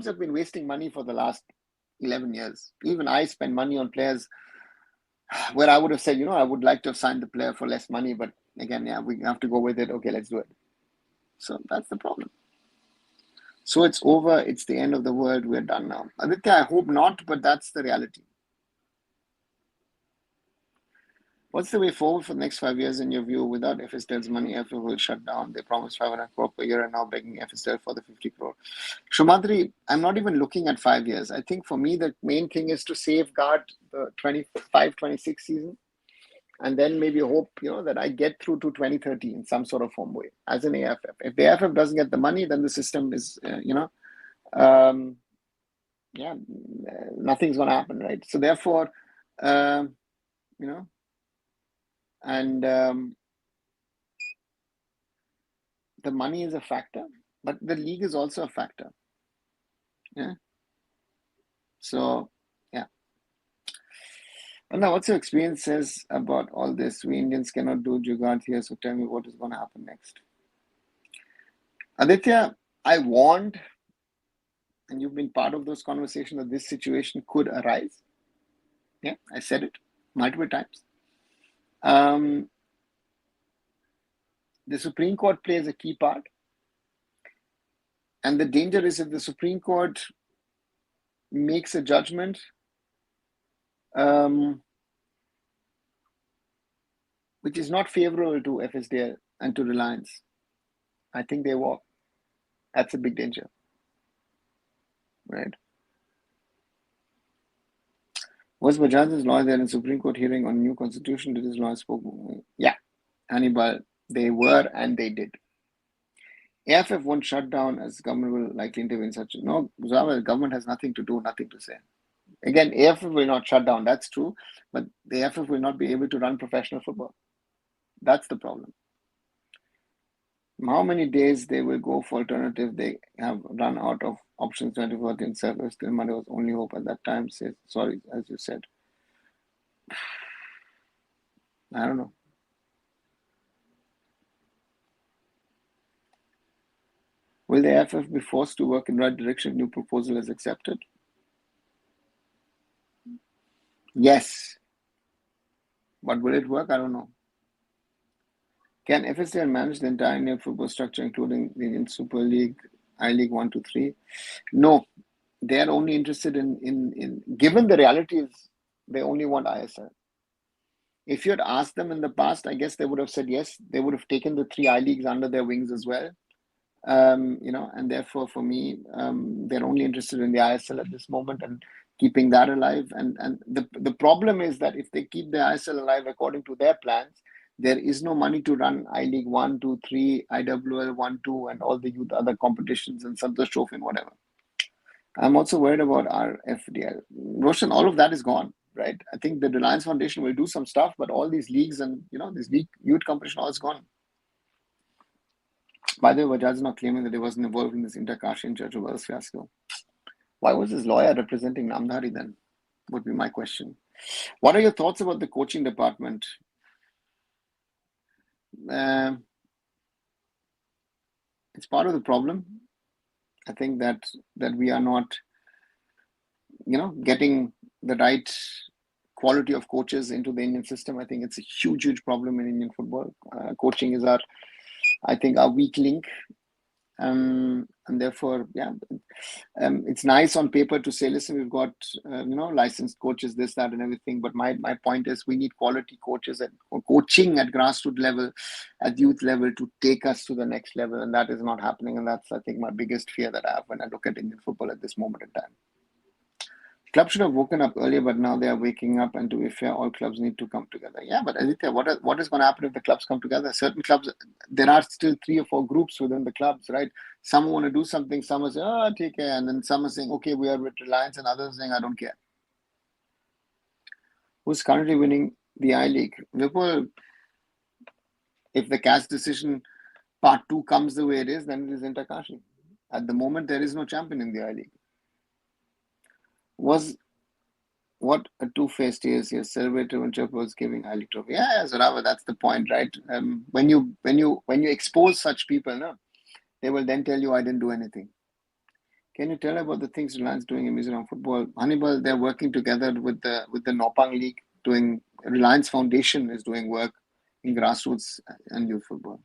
have been wasting money for the last 11 years. Even I spend money on players where I would have said, I would like to have signed the player for less money, but again, we have to go with it. Okay, let's do it. So that's the problem. So it's over. It's the end of the world. We're done now. Aditya, I hope not, but that's the reality. What's the way forward for the next 5 years in your view? Without FSL's money, AIFF will shut down. They promised 500 crore per year and now begging FSL for the 50 crore. Shumadri, I'm not even looking at 5 years. I think for me, the main thing is to safeguard the 25-26 season, and then maybe hope, that I get through to 2030 in some sort of form way as an AIFF. If the AIFF doesn't get the money, then the system is, nothing's going to happen, right? So therefore, and the money is a factor, but the league is also a factor. Yeah. So, yeah. And now, what's your experience says about all this? We Indians cannot do jugaad here, so tell me what is going to happen next. Aditya, I warned, and you've been part of those conversations, that this situation could arise. Yeah, I said it multiple times. The Supreme Court plays a key part. And the danger is if the Supreme Court makes a judgment which is not favorable to FSDL and to Reliance, I think they walk. That's a big danger, right? Was Bajaj's lawyer there in Supreme Court hearing on new constitution? Did his lawyer spoke? Yeah, Hannibal, they were and they did. AIFF won't shut down as government will likely intervene such. No, the government has nothing to do, nothing to say. Again, AIFF will not shut down, that's true, but the AIFF will not be able to run professional football. That's the problem. how many days they will go for alternative? They have run out of options 24th in service. Till Monday was only hope at that time. Say sorry, as you said. I don't know. Will the AIFF be forced to work in the right direction if new proposal is accepted? Yes. But will it work? I don't know. Can FSL manage the entire Indian football structure, including the Indian Super League, I-League 1 to 3? No. They are only interested in given the reality is they only want ISL. If you had asked them in the past, I guess they would have said yes. They would have taken the 3 I-Leagues under their wings as well. And therefore for me, they're only interested in the ISL at this moment and keeping that alive. And the problem is that if they keep the ISL alive according to their plans, there is no money to run I-League 1, 2, 3, IWL 1, 2, and all the youth other competitions and Santosh Trophy and whatever. I'm also worried about our FDL. Roshan, all of that is gone, right? I think the Reliance Foundation will do some stuff, but all these leagues and this league youth competition, all is gone. By the way, Bajaj is not claiming that he wasn't involved in this inter-Kashi and Church of Wells fiasco. Why was his lawyer representing Namdhari then? Would be my question. What are your thoughts about the coaching department? It's part of the problem. I think that we are not, getting the right quality of coaches into the Indian system. I think it's a huge, huge problem in Indian football. Coaching is our weak link. And therefore, it's nice on paper to say, listen, we've got, licensed coaches, this, that, and everything. But my point is we need quality coaches or coaching at grassroots level, at youth level to take us to the next level. And that is not happening. And that's, I think, my biggest fear that I have when I look at Indian football at this moment in time. Clubs should have woken up earlier, but now they are waking up. And to be fair, all clubs need to come together. Yeah, but Aditya, what is going to happen if the clubs come together? Certain clubs, there are still 3 or 4 groups within the clubs, right? Some want to do something, some are saying, take care. And then some are saying, okay, we are with Reliance, and others saying, I don't care. Who's currently winning the I-League? Liverpool, if the cash decision part 2 comes the way it is, then it is Inter-Kashi. At the moment, there is no champion in the I-League. What a two-faced he is. He has celebrated when Chopra was giving I-League trophy. Yeah, Zorawa, that's the point, right? When you expose such people, they will then tell you I didn't do anything. Can you tell about the things Reliance doing in Mizoram football? Hannibal, they're working together with the Nopang League, doing Reliance Foundation is doing work in grassroots and youth football.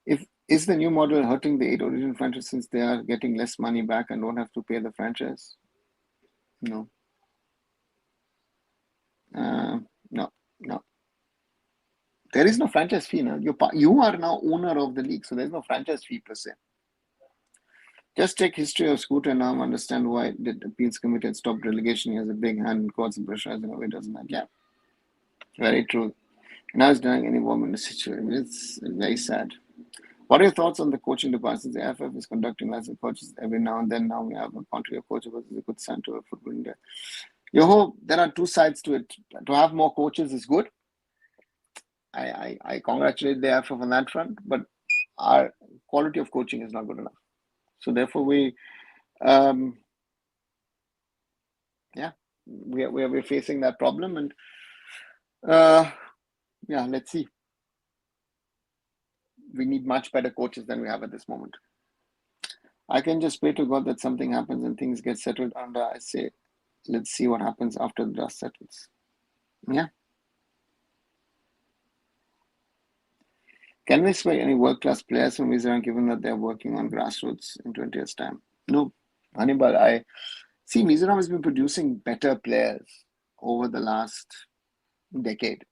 Is the new model hurting the 8 original franchises since they are getting less money back and don't have to pay the franchise? No. No. There is no franchise fee now. You are now owner of the league, so there's no franchise fee per se. Just take history of Scooter now, understand why the appeals committee had stopped relegation. He has a big hand in courts and pressurizing away, doesn't that? Yeah, very true. Now he's denying any involvement in the situation. It's very sad. What are your thoughts on the coaching department? The AIFF is conducting licensed coaches every now and then. Now we have a country of coaches, which is a good sign to football India. Yoho, there are 2 sides to it. To have more coaches is good. I congratulate the AIFF on that front, but our quality of coaching is not good enough. So therefore, we're facing that problem, and let's see. We need much better coaches than we have at this moment. I can just pray to God that something happens and things get settled under. I say, let's see what happens after the dust settles. Yeah. Can we expect any world-class players from Israel given that they're working on grassroots in 20 years' time? No. Hannibal, Mizoram has been producing better players over the last decade,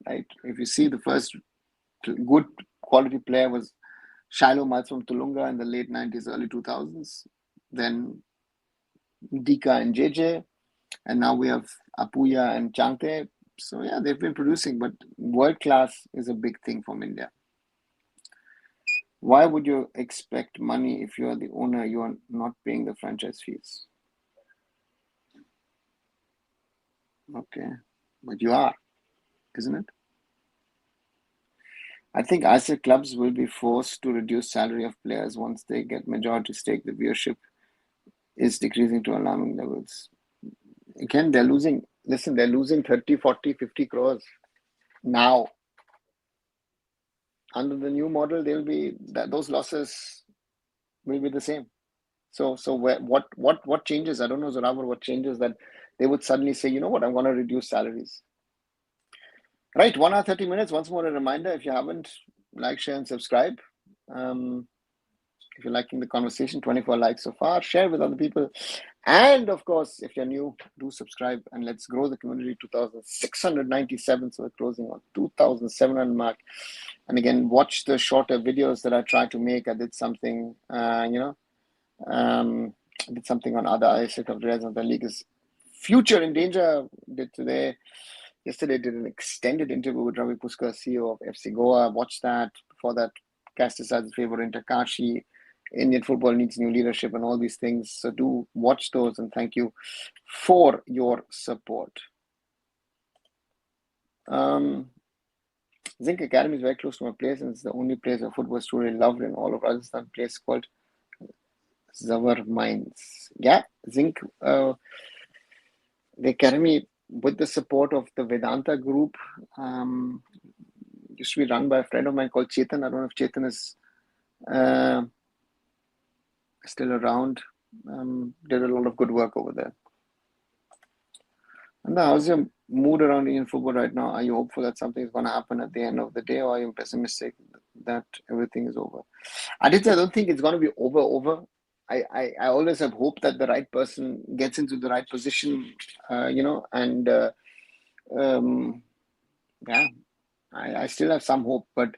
right? If you see, the first good quality player was Shiloh Mats from Tulunga in the late 90s, early 2000s. Then Dika and JJ. And now we have Apuya and Changte. So, yeah, they've been producing, but world-class is a big thing from India. Why would you expect money if you are the owner? You are not paying the franchise fees. Okay, but you are, isn't it? I think ISL clubs will be forced to reduce salary of players once they get majority stake. The viewership is decreasing to alarming levels. Again, they're losing, listen, they're losing 30, 40, 50 crores now. Under the new model, they'll be, those losses will be the same. So what changes? I don't know, Zoravar, what changes that they would suddenly say, you know what, I'm going to reduce salaries. Right, 1 hour, 30 minutes. Once more, a reminder, if you haven't, like, share, and subscribe. If you're liking the conversation, 24 likes so far, share with other people. And of course, if you're new, do subscribe and let's grow the community. 2,697, so we're closing on 2,700 mark. And again, watch the shorter videos that I try to make. I did something, I did something on other ISL coverage of the league is future in danger. Yesterday did an extended interview with Ravi Puskar, CEO of FC Goa. Watch that. Before that, cast decides in favor of Interkashi. Indian football needs new leadership and all these things. So do watch those and thank you for your support. Zinc Academy is very close to my place and it's the only place where football is truly loved in all of Rajasthan. Place called Zawar Mines. Yeah, Zinc, the academy with the support of the Vedanta group used to be run by a friend of mine called Chetan. I don't know if Chetan is still around. Did a lot of good work over there. And how's your mood around Indian football right now? Are you hopeful that something is going to happen at the end of the day, or are you pessimistic that everything is over? Aditya, I don't think it's going to be over. I always have hope that the right person gets into the right position, and yeah, I still have some hope, but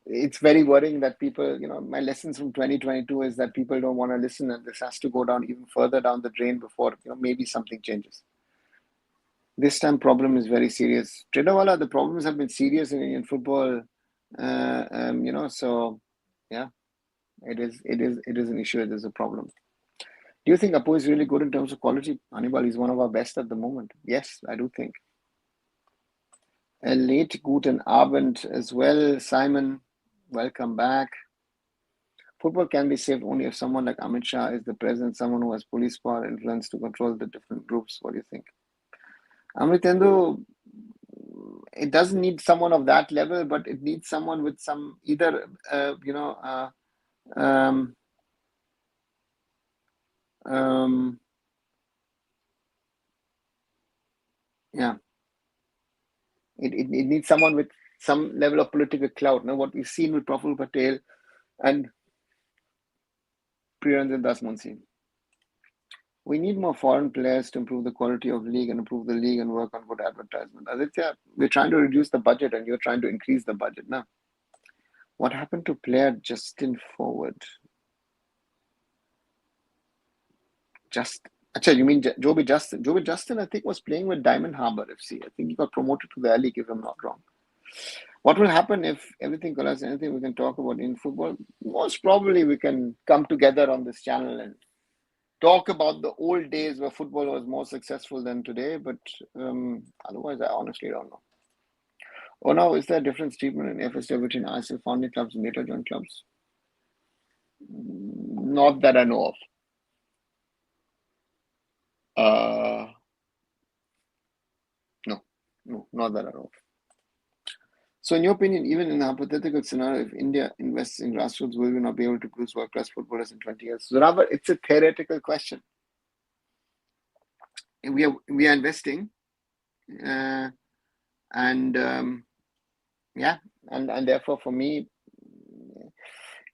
it's very worrying that people, my lessons from 2022 is that people don't want to listen, and this has to go down even further down the drain before, maybe something changes. This time problem is very serious. Trinawala, the problems have been serious in Indian football, so yeah, it is an issue. It is a problem. Do you think Apu is really good in terms of quality? Anibal is one of our best at the moment. Yes, I do think. A late guten Abend as well. Simon, welcome back. Football can be saved only if someone like Amit Shah is the president, someone who has police power influence to control the different groups. What do you think? Amritendu, it doesn't need someone of that level, but it needs someone with some either, yeah. It needs someone with some level of political clout. Now, what we've seen with Praful Patel and Priyanjan Das Munshi. We need more foreign players to improve the quality of league and improve the league and work on good advertisement. Aditya, we're trying to reduce the budget and you're trying to increase the budget now. What happened to player Justin Forward? You mean Joby Justin? Joby Justin, I think, was playing with Diamond Harbour FC. I think he got promoted to the A League, if I'm not wrong. What will happen if everything collapses? Anything we can talk about in football? Most probably we can come together on this channel and talk about the old days where football was more successful than today, but otherwise I honestly don't know. Oh, now, is there a difference treatment in FSW between ISL founding clubs and later joined clubs? Not that I know of. No, not that I know of. So in your opinion, even in a hypothetical scenario, if India invests in grassroots, will we not be able to produce world-class footballers in 20 years? So rather, it's a theoretical question. We are investing, and therefore for me,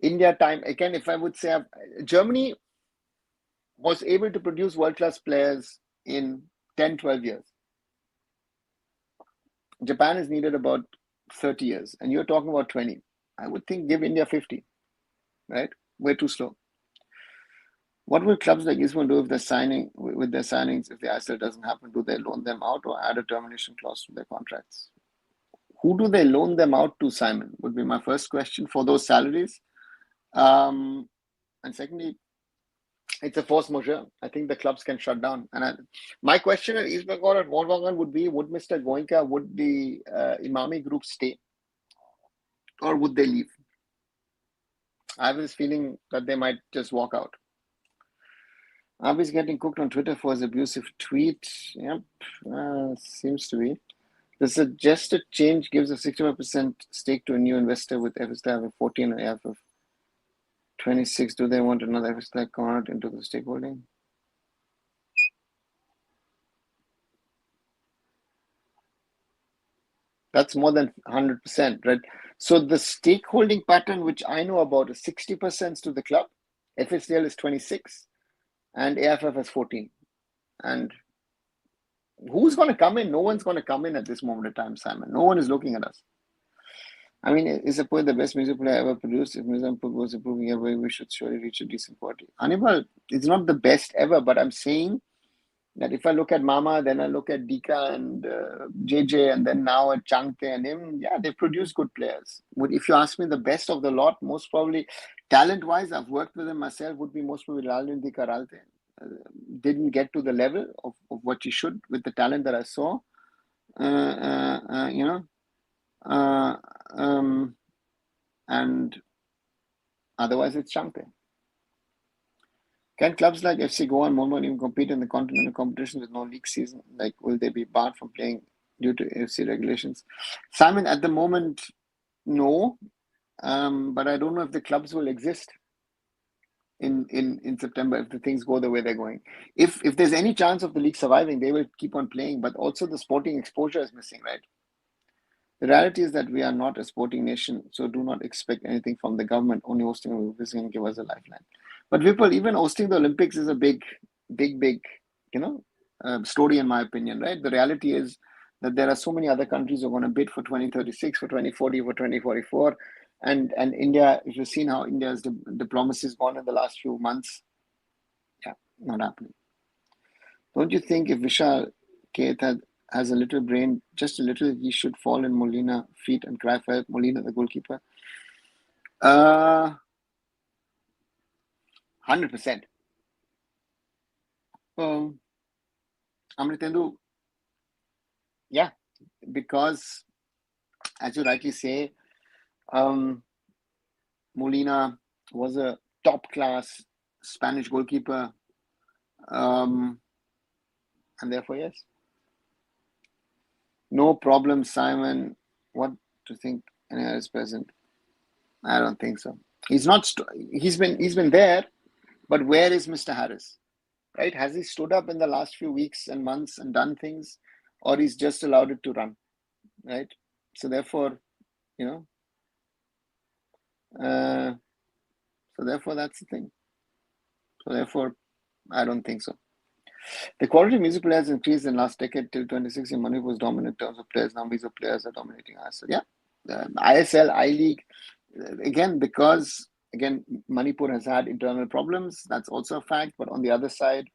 India time, again, if I would say Germany was able to produce world-class players in 10, 12 years. Japan is needed about 30 years, and you're talking about 20. I would think give India 50, right? Way too slow. What will clubs like Isman do if they're signing with their signings? If the ISL doesn't happen, do they loan them out or add a termination clause to their contracts? Who do they loan them out to, Simon? Would be my first question for those salaries. And secondly, it's a force majeure. I think the clubs can shut down. And my question at East Bengal and Mohun Bagan would be: would Mr. Goenka, would the Imami group stay? or would they leave? I have this feeling that they might just walk out. Abhi's getting cooked on Twitter for his abusive tweet. Yep, seems to be. The suggested change gives a 61% stake to a new investor with FS to have a 14 and AIFF 26. Do they want another FS to convert into the stakeholding? That's more than 100%, right? So the stakeholding pattern, which I know about, is 60% to the club, FSDL is 26, and AIFF is 14. And who's going to come in? No one's going to come in at this moment of time, Simon. No one is looking at us. I mean, is a poet the best music player ever produced? If Mizram was improving every way, we should surely reach a decent quality. Anibal, it's not the best ever, but I'm saying that if I look at Mama, then I look at Dika and JJ, and then now at Changte and him, yeah, they produce good players. If you ask me the best of the lot, most probably, talent-wise, I've worked with him myself, would be most probably Lalin Dika Ralte. Didn't get to the level of what he should with the talent that I saw. And otherwise it's Changte. Can clubs like FC Goa and Mumbai even compete in the continental competition with no league season? Like, will they be barred from playing due to AFC regulations? Simon, at the moment, no. But I don't know if the clubs will exist in September if the things go the way they're going. If there's any chance of the league surviving, they will keep on playing. But also the sporting exposure is missing, right? The reality is that we are not a sporting nation, so do not expect anything from the government. Only hosting Olympics can give us a lifeline. But people, even hosting the Olympics is a big, story in my opinion, right? The reality is that there are so many other countries who are going to bid for 2036, for 2040, for 2044. And India, if you've seen how India's diplomacy has gone in the last few months, yeah, not happening. Don't you think if Vishal Keith has a little brain, just a little, he should fall in Molina feet and cry for help? Molina, the goalkeeper. 100%. Amritendu, yeah, because as you rightly say, Molina was a top-class Spanish goalkeeper, and therefore, yes. No problem, Simon. What do you think? Anyone is present? I don't think so. He's not. He's been there, but where is Mr. Harris? Right? Has he stood up in the last few weeks and months and done things, or he's just allowed it to run? Right? So therefore, so therefore that's the thing. So therefore, I don't think so. The quality of music players increased in last decade till 2016. Manipur was dominant in terms of players. Now these players are dominating ISL. Yeah, ISL, I-League, again, because Manipur has had internal problems. That's also a fact. But on the other side,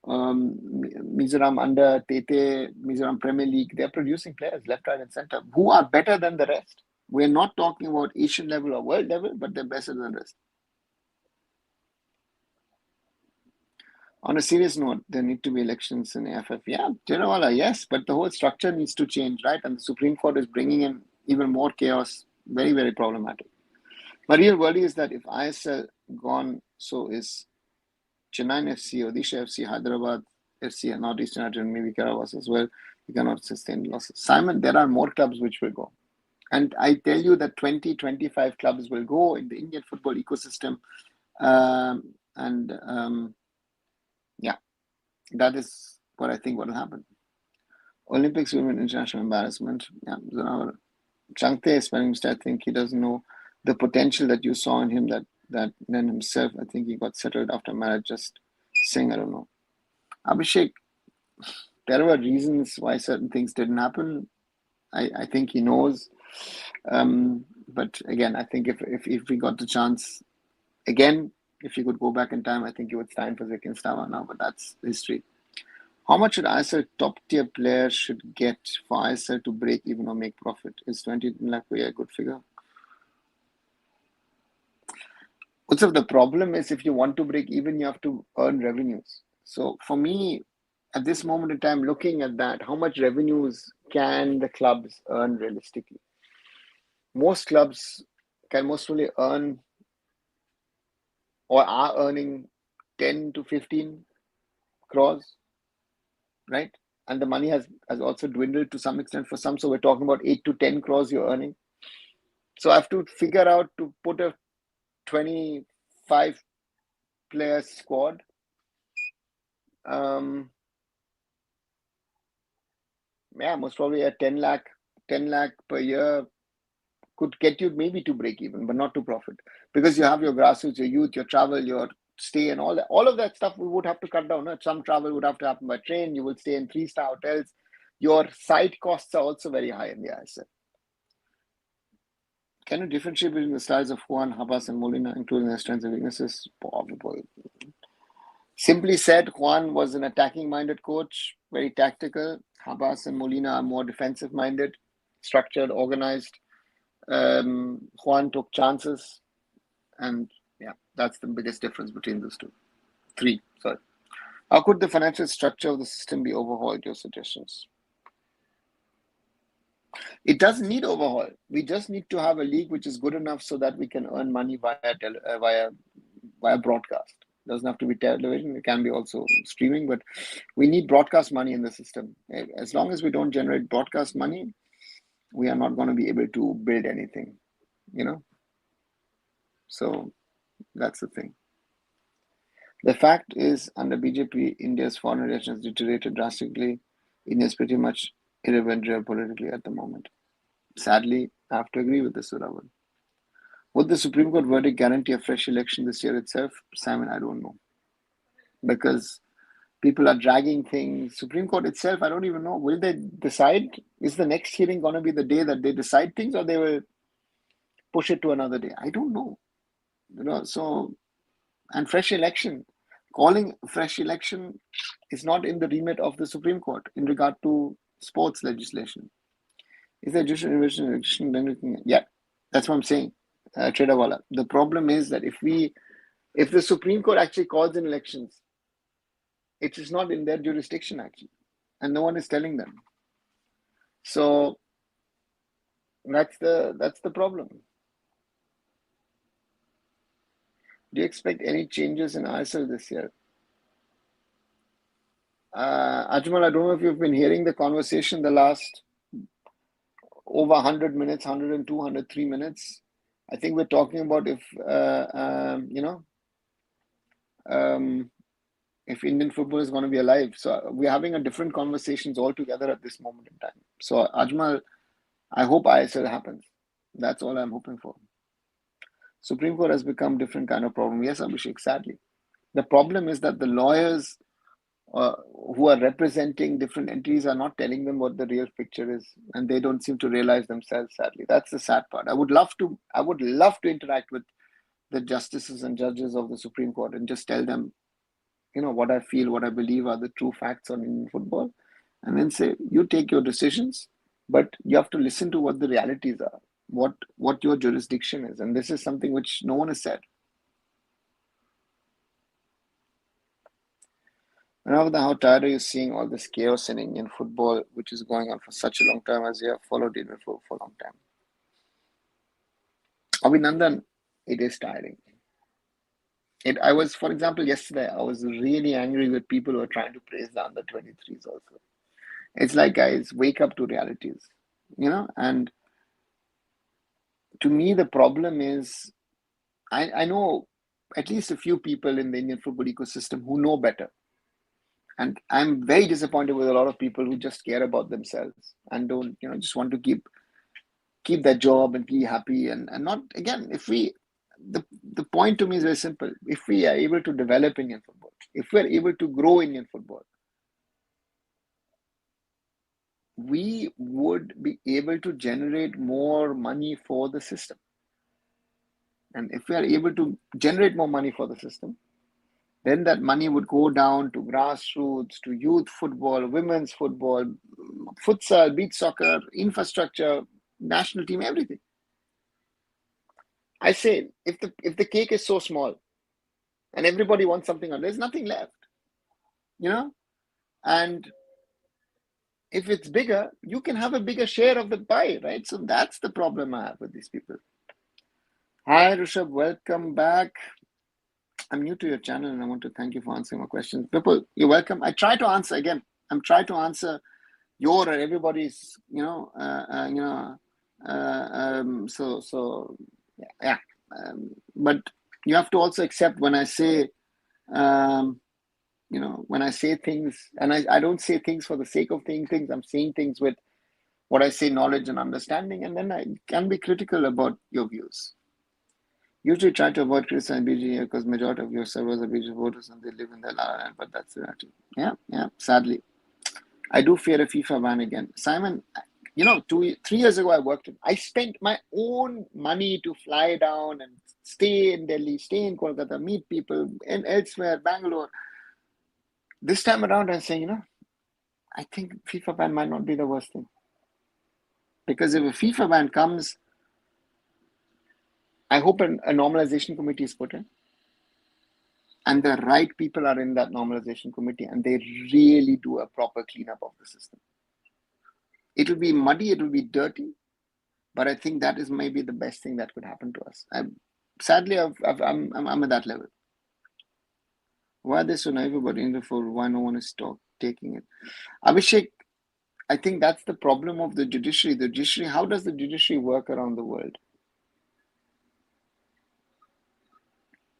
Mizoram under Tete, Mizoram Premier League, they're producing players left, right, and center who are better than the rest. We're not talking about Asian level or world level, but they're better than the rest. On a serious note, there need to be elections in AIFF. Yeah, Tirewala, yes, but the whole structure needs to change, right? And the Supreme Court is bringing in even more chaos. Very, very problematic. My real worry is that if ISL gone, so is Chennai FC, Odisha FC, Hyderabad FC, and Northeast United, and maybe Kerala as well. We cannot sustain losses. Simon, there are more clubs which will go. And I tell you that 20, 25 clubs will go in the Indian football ecosystem. Yeah, that is what I think will happen. Olympics will be an international embarrassment. Yeah, Changte is spelling mistake. I think he doesn't know the potential that you saw in him. That then himself, I think he got settled after marriage. Just saying, I don't know. Abhishek, there were reasons why certain things didn't happen. I think he knows. But again, I think if we got the chance again, if you could go back in time, I think you would stand for Zekin Stava now, but that's history. How much should ISL top tier players should get for ISL to break even or make profit? Is 20 lakh a good figure? Also, the problem is if you want to break even, you have to earn revenues. So for me, at this moment in time, looking at that, how much revenues can the clubs earn realistically? most clubs can mostly earn or are earning 10 to 15 crores, right? And the money has also dwindled to some extent for some. So we're talking about 8 to 10 crores you're earning. So I have to figure out to put a 25 player squad. Yeah, most probably a 10 lakh per year could get you maybe to break even, but not to profit, because you have your grassroots, your youth, your travel, your stay, and all that. All of that stuff we would have to cut down. No? Some travel would have to happen by train. You will stay in 3-star hotels. Your site costs are also very high in the ISL. Can you differentiate between the styles of Juan, Habas, and Molina, including their strengths and weaknesses? Possible. Simply said, Juan was an attacking-minded coach, very tactical. Habas and Molina are more defensive-minded, structured, organized. Juan took chances, and yeah, that's the biggest difference between those three. Sorry. How could the financial structure of the system be overhauled? Your suggestions? It doesn't need overhaul. We just need to have a league which is good enough so that we can earn money via broadcast. It doesn't have to be television. It can be also streaming, but we need broadcast money in the system. As long as we don't generate broadcast money, we are not going to be able to build anything, So that's the thing. The fact is, under BJP, India's foreign relations deteriorated drastically. India is pretty much irrelevant geopolitically at the moment. Sadly, I have to agree with this, Suravan. Would the Supreme Court verdict guarantee a fresh election this year itself? Simon, I don't know. Because people are dragging things. Supreme Court itself, I don't even know. Will they decide? Is the next hearing going to be the day that they decide things, or they will push it to another day? I don't know. And fresh election. Calling fresh election is not in the remit of the Supreme Court in regard to sports legislation. Is there judicial election? Then we can, yeah, that's what I'm saying, Tradawala. The problem is that if the Supreme Court actually calls in elections, it is not in their jurisdiction actually, and no one is telling them. So that's the problem. Do you expect any changes in ISL this year? Ajmal, I don't know if you've been hearing the conversation the last over 100 minutes, 102, 103 minutes. I think we're talking about if Indian football is going to be alive. So we're having a different conversations altogether at this moment in time. So Ajmal, I hope ISL happens. That's all I'm hoping for. Supreme Court has become different kind of problem. Yes, Abhishek, sadly. The problem is that the lawyers who are representing different entities are not telling them what the real picture is, and they don't seem to realize themselves, sadly. That's the sad part. I would love to interact with the justices and judges of the Supreme Court and just tell them, what I feel, what I believe are the true facts on Indian football, and then say, you take your decisions, but you have to listen to what the realities are, what your jurisdiction is. And this is something which no one has said. Rather, how tired are you seeing all this chaos in Indian football, which is going on for such a long time, as you have followed Indian football for a long time? Abhinandan, it is tiring. I was, for example, yesterday, I was really angry with people who are trying to praise the under-23s also. It's like, guys, wake up to realities, and to me, the problem is, I know at least a few people in the Indian football ecosystem who know better. And I'm very disappointed with a lot of people who just care about themselves and don't, just want to keep their job and be happy and not, again, the point to me is very simple. If we are able to develop Indian football, if we're able to grow Indian football, we would be able to generate more money for the system. And if we are able to generate more money for the system, then that money would go down to grassroots, to youth football, women's football, futsal, beach soccer, infrastructure, national team, everything. I say, if the cake is so small and everybody wants something, there's nothing left, And if it's bigger, you can have a bigger share of the pie, right? So that's the problem I have with these people. Hi, Rishabh. Welcome back. I'm new to your channel and I want to thank you for answering my questions. People, you're welcome. I try to answer again. I'm trying to answer your or everybody's, yeah. But you have to also accept when I say, when I say things, and I don't say things for the sake of saying things, I'm saying things with what I say, knowledge and understanding, and then I can be critical about your views. Usually try to avoid criticizing BG because majority of your servers are BG voters and they live in their land, but that's the reality. Yeah, sadly. I do fear a FIFA ban again. Simon, 3 years ago I spent my own money to fly down and stay in Delhi, stay in Kolkata, meet people and elsewhere, Bangalore. This time around I'm saying, I think FIFA ban might not be the worst thing. Because if a FIFA ban comes, I hope a normalization committee is put in. And the right people are in that normalization committee and they really do a proper cleanup of the system. It will be muddy, it will be dirty, but I think that is maybe the best thing that could happen to us. Sadly, I'm at that level. Why are they so naive about India for why no one is taking it? Abhishek, I think that's the problem of the judiciary. The judiciary, how does the judiciary work around the world?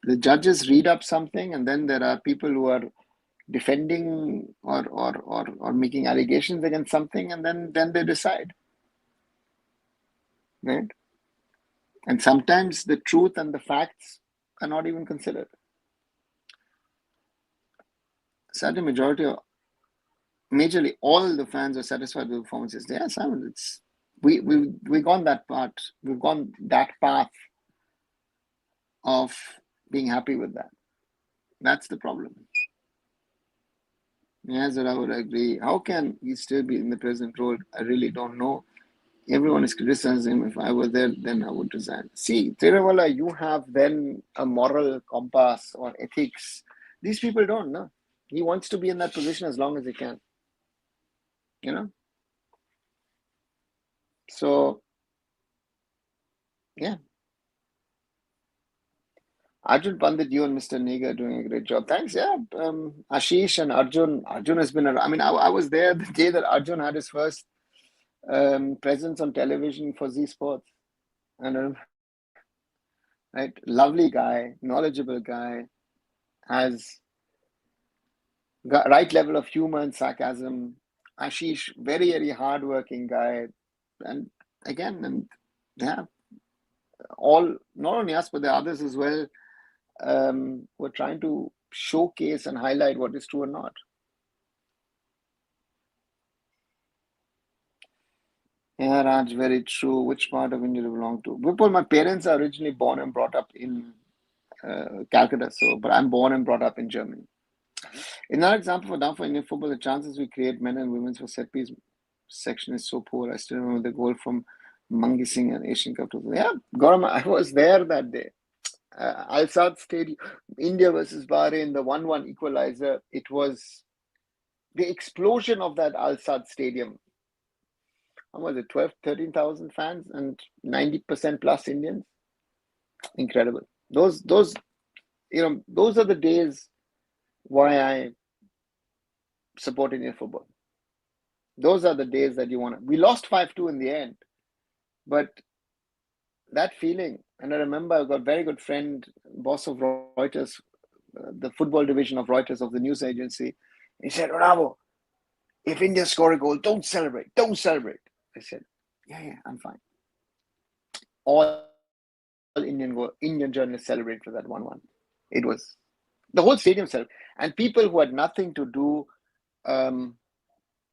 The judges read up something and then there are people who are defending or making allegations against something and then they decide. Right? And sometimes the truth and the facts are not even considered. Sadly, majorly all the fans are satisfied with the performances. Yeah, Simon, we've gone that part. We've gone that path of being happy with that. That's the problem. Yes, I would agree. How can he still be in the present role? I really don't know. Everyone is criticizing him. If I were there, then I would resign. See, Thiruvala, you have then a moral compass or ethics. These people don't, no? He wants to be in that position as long as he can. So, yeah. Arjun Pandit, you and Mr. Niga are doing a great job. Thanks. Yeah. Ashish and Arjun. Arjun has been around. I mean, I was there the day that Arjun had his first presence on television for Z Sports. And right, lovely guy, knowledgeable guy, has got right level of humor and sarcasm. Ashish, very, very hardworking guy. And again, yeah, all, not only us, but the others as well, were trying to showcase and highlight what is true or not. Yeah, Raj, very true. Which part of India do you belong to? Vipul, my parents are originally born and brought up in Calcutta, but I'm born and brought up in Germany. In that example for down for Indian football, the chances we create men and women's for set piece section is so poor. I still remember the goal from Mangi Singh and Asian Cup. Yeah, Gauram, I was there that day. Al Sadd Stadium, India versus Bahrain, the 1-1 equalizer. It was the explosion of that Al Sadd Stadium. How was it? 12, 13,000 fans and 90% plus Indians. Incredible. Those are the days why I support Indian football. Those are the days that you want to. We lost 5-2 in the end, but that feeling, and I remember I've got a very good friend, boss of Reuters, the football division of Reuters of the news agency. He said, Bravo, if India score a goal, don't celebrate. Don't celebrate. I said, yeah, I'm fine. All Indian journalists celebrate for that 1-1. It was the whole stadium celebrated. And people who had nothing to do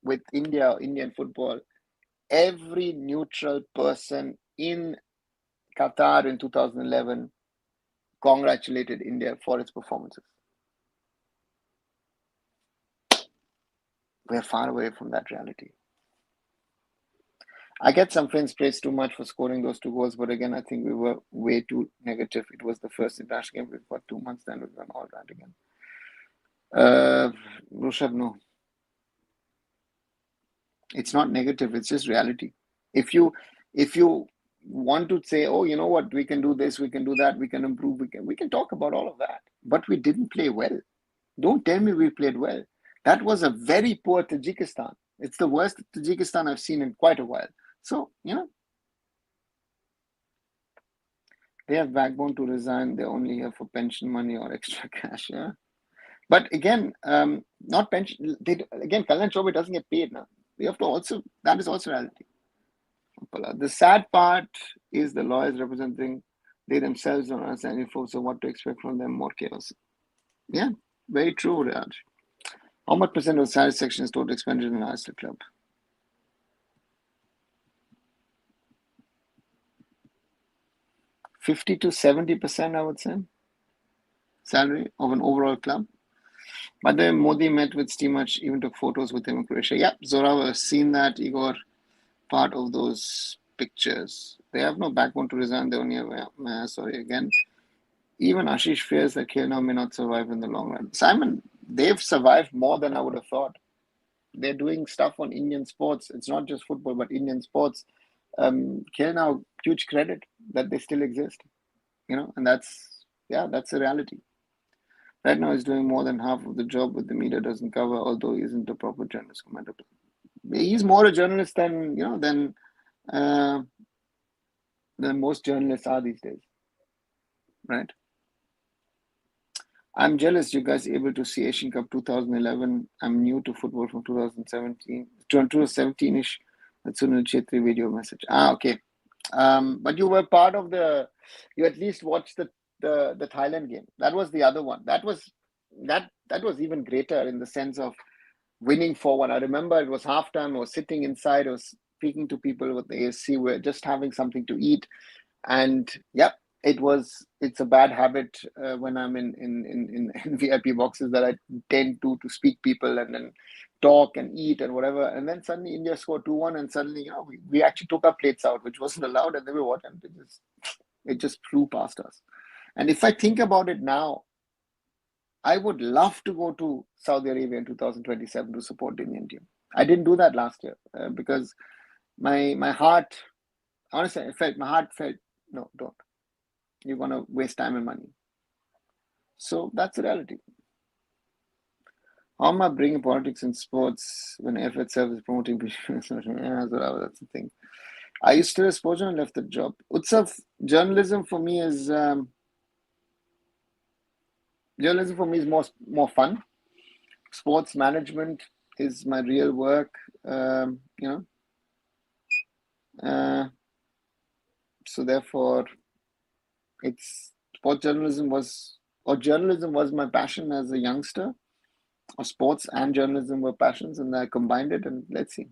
with India or Indian football, every neutral person in Qatar in 2011 congratulated India for its performances. We're far away from that reality. I get some fans praised too much for scoring those 2 goals, but again, I think we were way too negative. It was the first international game. We've got 2 months, then we've done all that again. Rushabh, no. It's not negative, it's just reality. If you want to say, oh, you know what, we can do this, we can do that, we can improve, we can talk about all of that. But we didn't play well. Don't tell me we played well. That was a very poor Tajikistan. It's the worst Tajikistan I've seen in quite a while. So, they have backbone to resign. They're only here for pension money or extra cash. Yeah. But again, not pension. Again, Kalyan Chaubey doesn't get paid now. We have to also, that is also reality. The sad part is the lawyers representing, they themselves don't understand any folks, so what to expect from them, more chaos. Yeah, very true, Raj. How much percent of salary section is total expenditure in the ISL club? 50 to 70%, I would say, salary of an overall club. But then Modi met with Stimac, even took photos with him in Croatia. Yeah, Zorav, I've seen that, Igor, part of those pictures. They have no backbone to resign. They only have, sorry, again. Even Ashish fears that KL now may not survive in the long run. Simon, they've survived more than I would have thought. They're doing stuff on Indian sports. It's not just football, but Indian sports. KL now, huge credit that they still exist. And that's a reality. Right now, he's doing more than half of the job what the media doesn't cover, although he isn't a proper journalist commentator. He's more a journalist than most journalists are these days, right? I'm jealous you guys able to see Asian Cup 2011. I'm new to football from 2017, 2017-ish. That's Sunil Chetri video message. Okay. But you were part of you at least watched the Thailand game. That was the other one. That was even greater in the sense of winning 4-1. I remember it was halftime. I was sitting inside. I was speaking to people with the ASC. We're just having something to eat. And it's a bad habit when I'm in VIP boxes that I tend to speak people and then talk and eat and whatever. And then suddenly India scored 2-1 and suddenly, we actually took our plates out, which wasn't allowed. And then it just flew past us. And if I think about it now, I would love to go to Saudi Arabia in 2027 to support the Indian team. I didn't do that last year because my heart, honestly, my heart felt, no, don't. You're going to waste time and money. So that's the reality. How am I bringing politics in sports when AIFF itself is promoting? Yeah, that's the thing. Are you still a sportsman? Left the job. Utsav, journalism for me is more fun. Sports management is my real work. So therefore, journalism was my passion as a youngster. Or sports and journalism were passions, and I combined it, and let's see.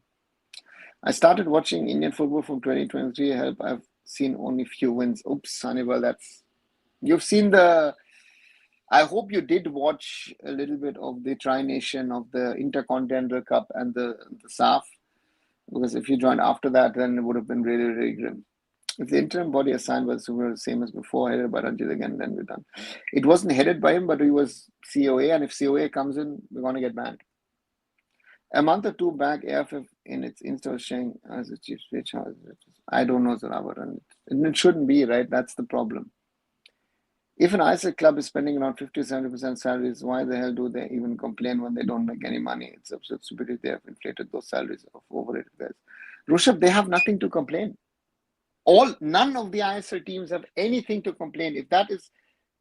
I started watching Indian football from 2023. I've seen only few wins. Oops, Hannibal, you've seen I hope you did watch a little bit of the Tri-Nation of the Intercontinental Cup and the SAF, because if you joined after that, then it would have been really, really grim. If the interim body assigned by the Super, same as before, headed by Ranjit again, then we're done. It wasn't headed by him, but he was COA, and if COA comes in, we're going to get banned. A month or two back, AIFF in its Insta was sharing as a chief speech. I don't know, Zoravar, and it shouldn't be, right? That's the problem. If an ISL club is spending around 50 to 70% salaries, why the hell do they even complain when they don't make any money? It's absurd stupidity. They have inflated those salaries of overrated guys. Rushabh, they have nothing to complain. None of the ISL teams have anything to complain. If that is,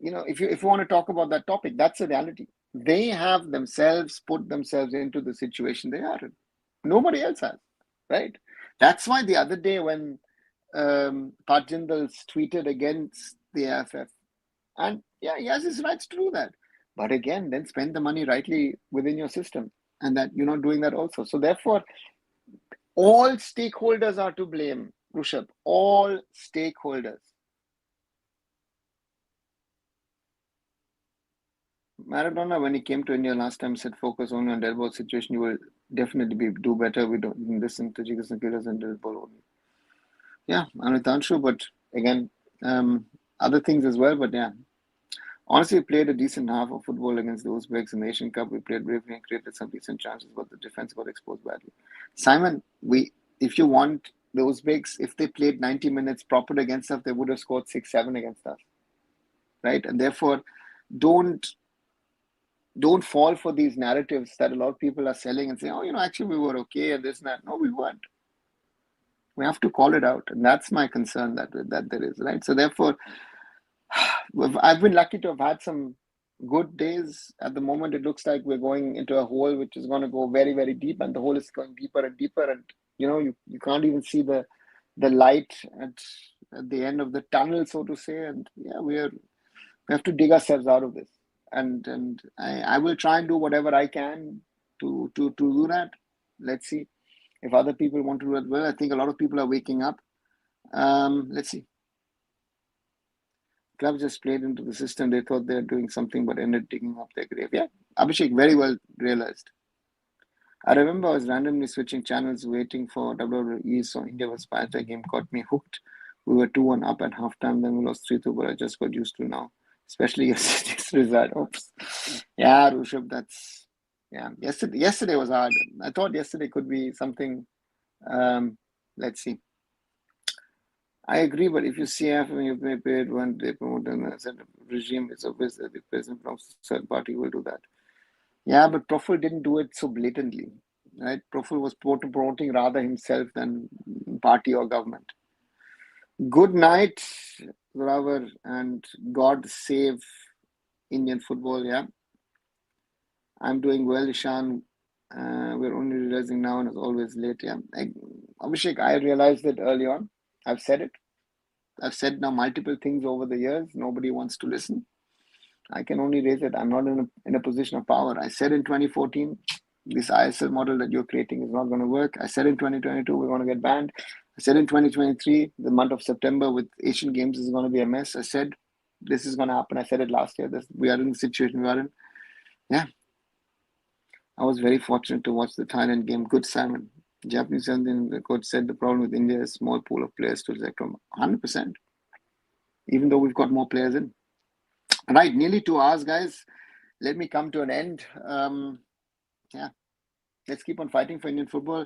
if you want to talk about that topic, that's a reality. They have themselves put themselves into the situation they are in. Nobody else has, right? That's why the other day when Pat Jindal tweeted against the AIFF, and yeah, he has his rights to do that. But again, then spend the money rightly within your system, and that you're not doing that also. So therefore, all stakeholders are to blame. Rushabh, all stakeholders. Maradona, when he came to India last time, said focus only on dead ball situation. You will definitely do better. We don't listen to Jigas and Killers and dead ball only. Yeah, I'm with Anshu, but again, other things as well. But yeah, Honestly, we played a decent half of football against the Uzbeks in the Asian Cup. We played bravely and created some decent chances, but the defense got exposed badly. Simon, if you want the Uzbeks, if they played 90 minutes proper against us, they would have scored 6-7 against us, right? And therefore, don't fall for these narratives that a lot of people are selling and saying, oh, actually we were okay and this and that. No, we weren't. We have to call it out, and that's my concern that there is, right? So therefore, I've been lucky to have had some good days. At the moment, it looks like we're going into a hole which is going to go very, very deep, and the hole is going deeper and deeper, and you can't even see the light at the end of the tunnel, so to say. And yeah, we have to dig ourselves out of this, and I will try and do whatever I can to do that. Let's see if other people want to do it well. I think a lot of people are waking up. Let's see. Clubs just played into the system. They thought they were doing something, but ended digging up their grave. Yeah, Abhishek very well realized. I remember I was randomly switching channels, waiting for WWE. So India was Panther game got me hooked. We were 2-1 up at halftime, then we lost 3-2, but I just got used to now. Especially yesterday's result. Oops. Yeah, Rushabh, that's Yesterday was hard. I thought yesterday could be something. Let's see. I agree, but if you see AIFF and you've been paid one day promoter and as a regime, it's obvious that the president belongs to a third party will do that. Yeah, but Profil didn't do it so blatantly, right? Profil was promoting rather himself than party or government. Good night, Ravar, and God save Indian football. Yeah, I'm doing well, Ishan. We're only realizing now, and it's always late. Yeah, Abhishek, I realized it early on. I've said it. I've said now multiple things over the years. Nobody wants to listen. I can only raise it. I'm not in a position of power. I said in 2014, this ISL model that you're creating is not going to work. I said in 2022, we're going to get banned. I said in 2023, the month of September with Asian Games is going to be a mess. I said this is going to happen. I said it last year. We are in the situation we are in. Yeah. I was very fortunate to watch the Thailand game. Good, Simon. Japanese the coach said the problem with India is small pool of players to select from. 100%. Even though we've got more players in. Right, nearly 2 hours, guys. Let me come to an end. Yeah, let's keep on fighting for Indian football.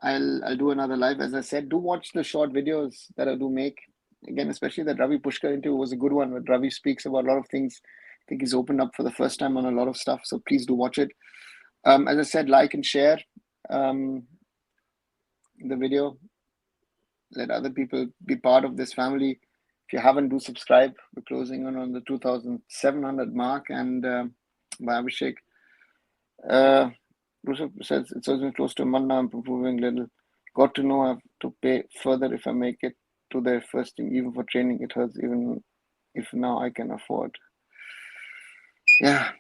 I'll do another live. As I said, do watch the short videos that I do make. Again, especially that Ravi Pushkar interview was a good one, where Ravi speaks about a lot of things. I think he's opened up for the first time on a lot of stuff. So please do watch it. As I said, like and share the video. Let other people be part of this family. If you haven't, do subscribe. We're closing on the 2,700 mark. And by Abhishek, Rushabh says it's also close to a month now. I'm improving little. Got to know I have to pay further if I make it to their first team. Even for training, it hurts. Even if now I can afford. Yeah.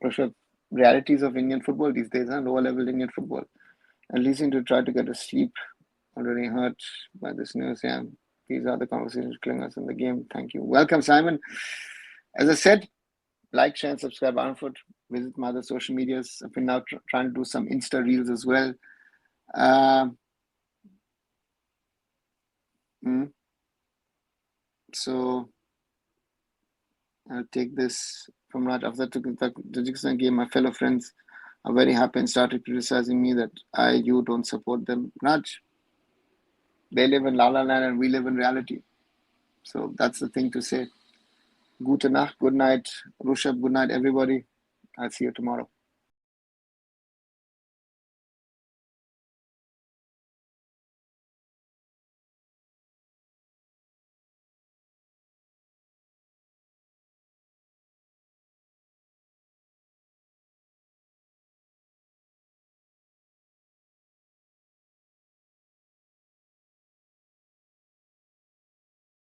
Rushabh, realities of Indian football these days, lower level Indian football. At least to try to get a sleep. Already hurt by this news. Yeah, these are the conversations killing us in the game. Thank you. Welcome, Simon. As I said, like, share, and subscribe. arunfoot. Visit my other social medias. I've been now trying to do some Insta reels as well. So I'll take this from Raj. After the Tajikistan game, my fellow friends are very happy and started criticizing me that you don't support them. Raj, they live in La La Land and we live in reality. So that's the thing to say. Gute Nacht, good night, Rushabh, good night, everybody. I'll see you tomorrow.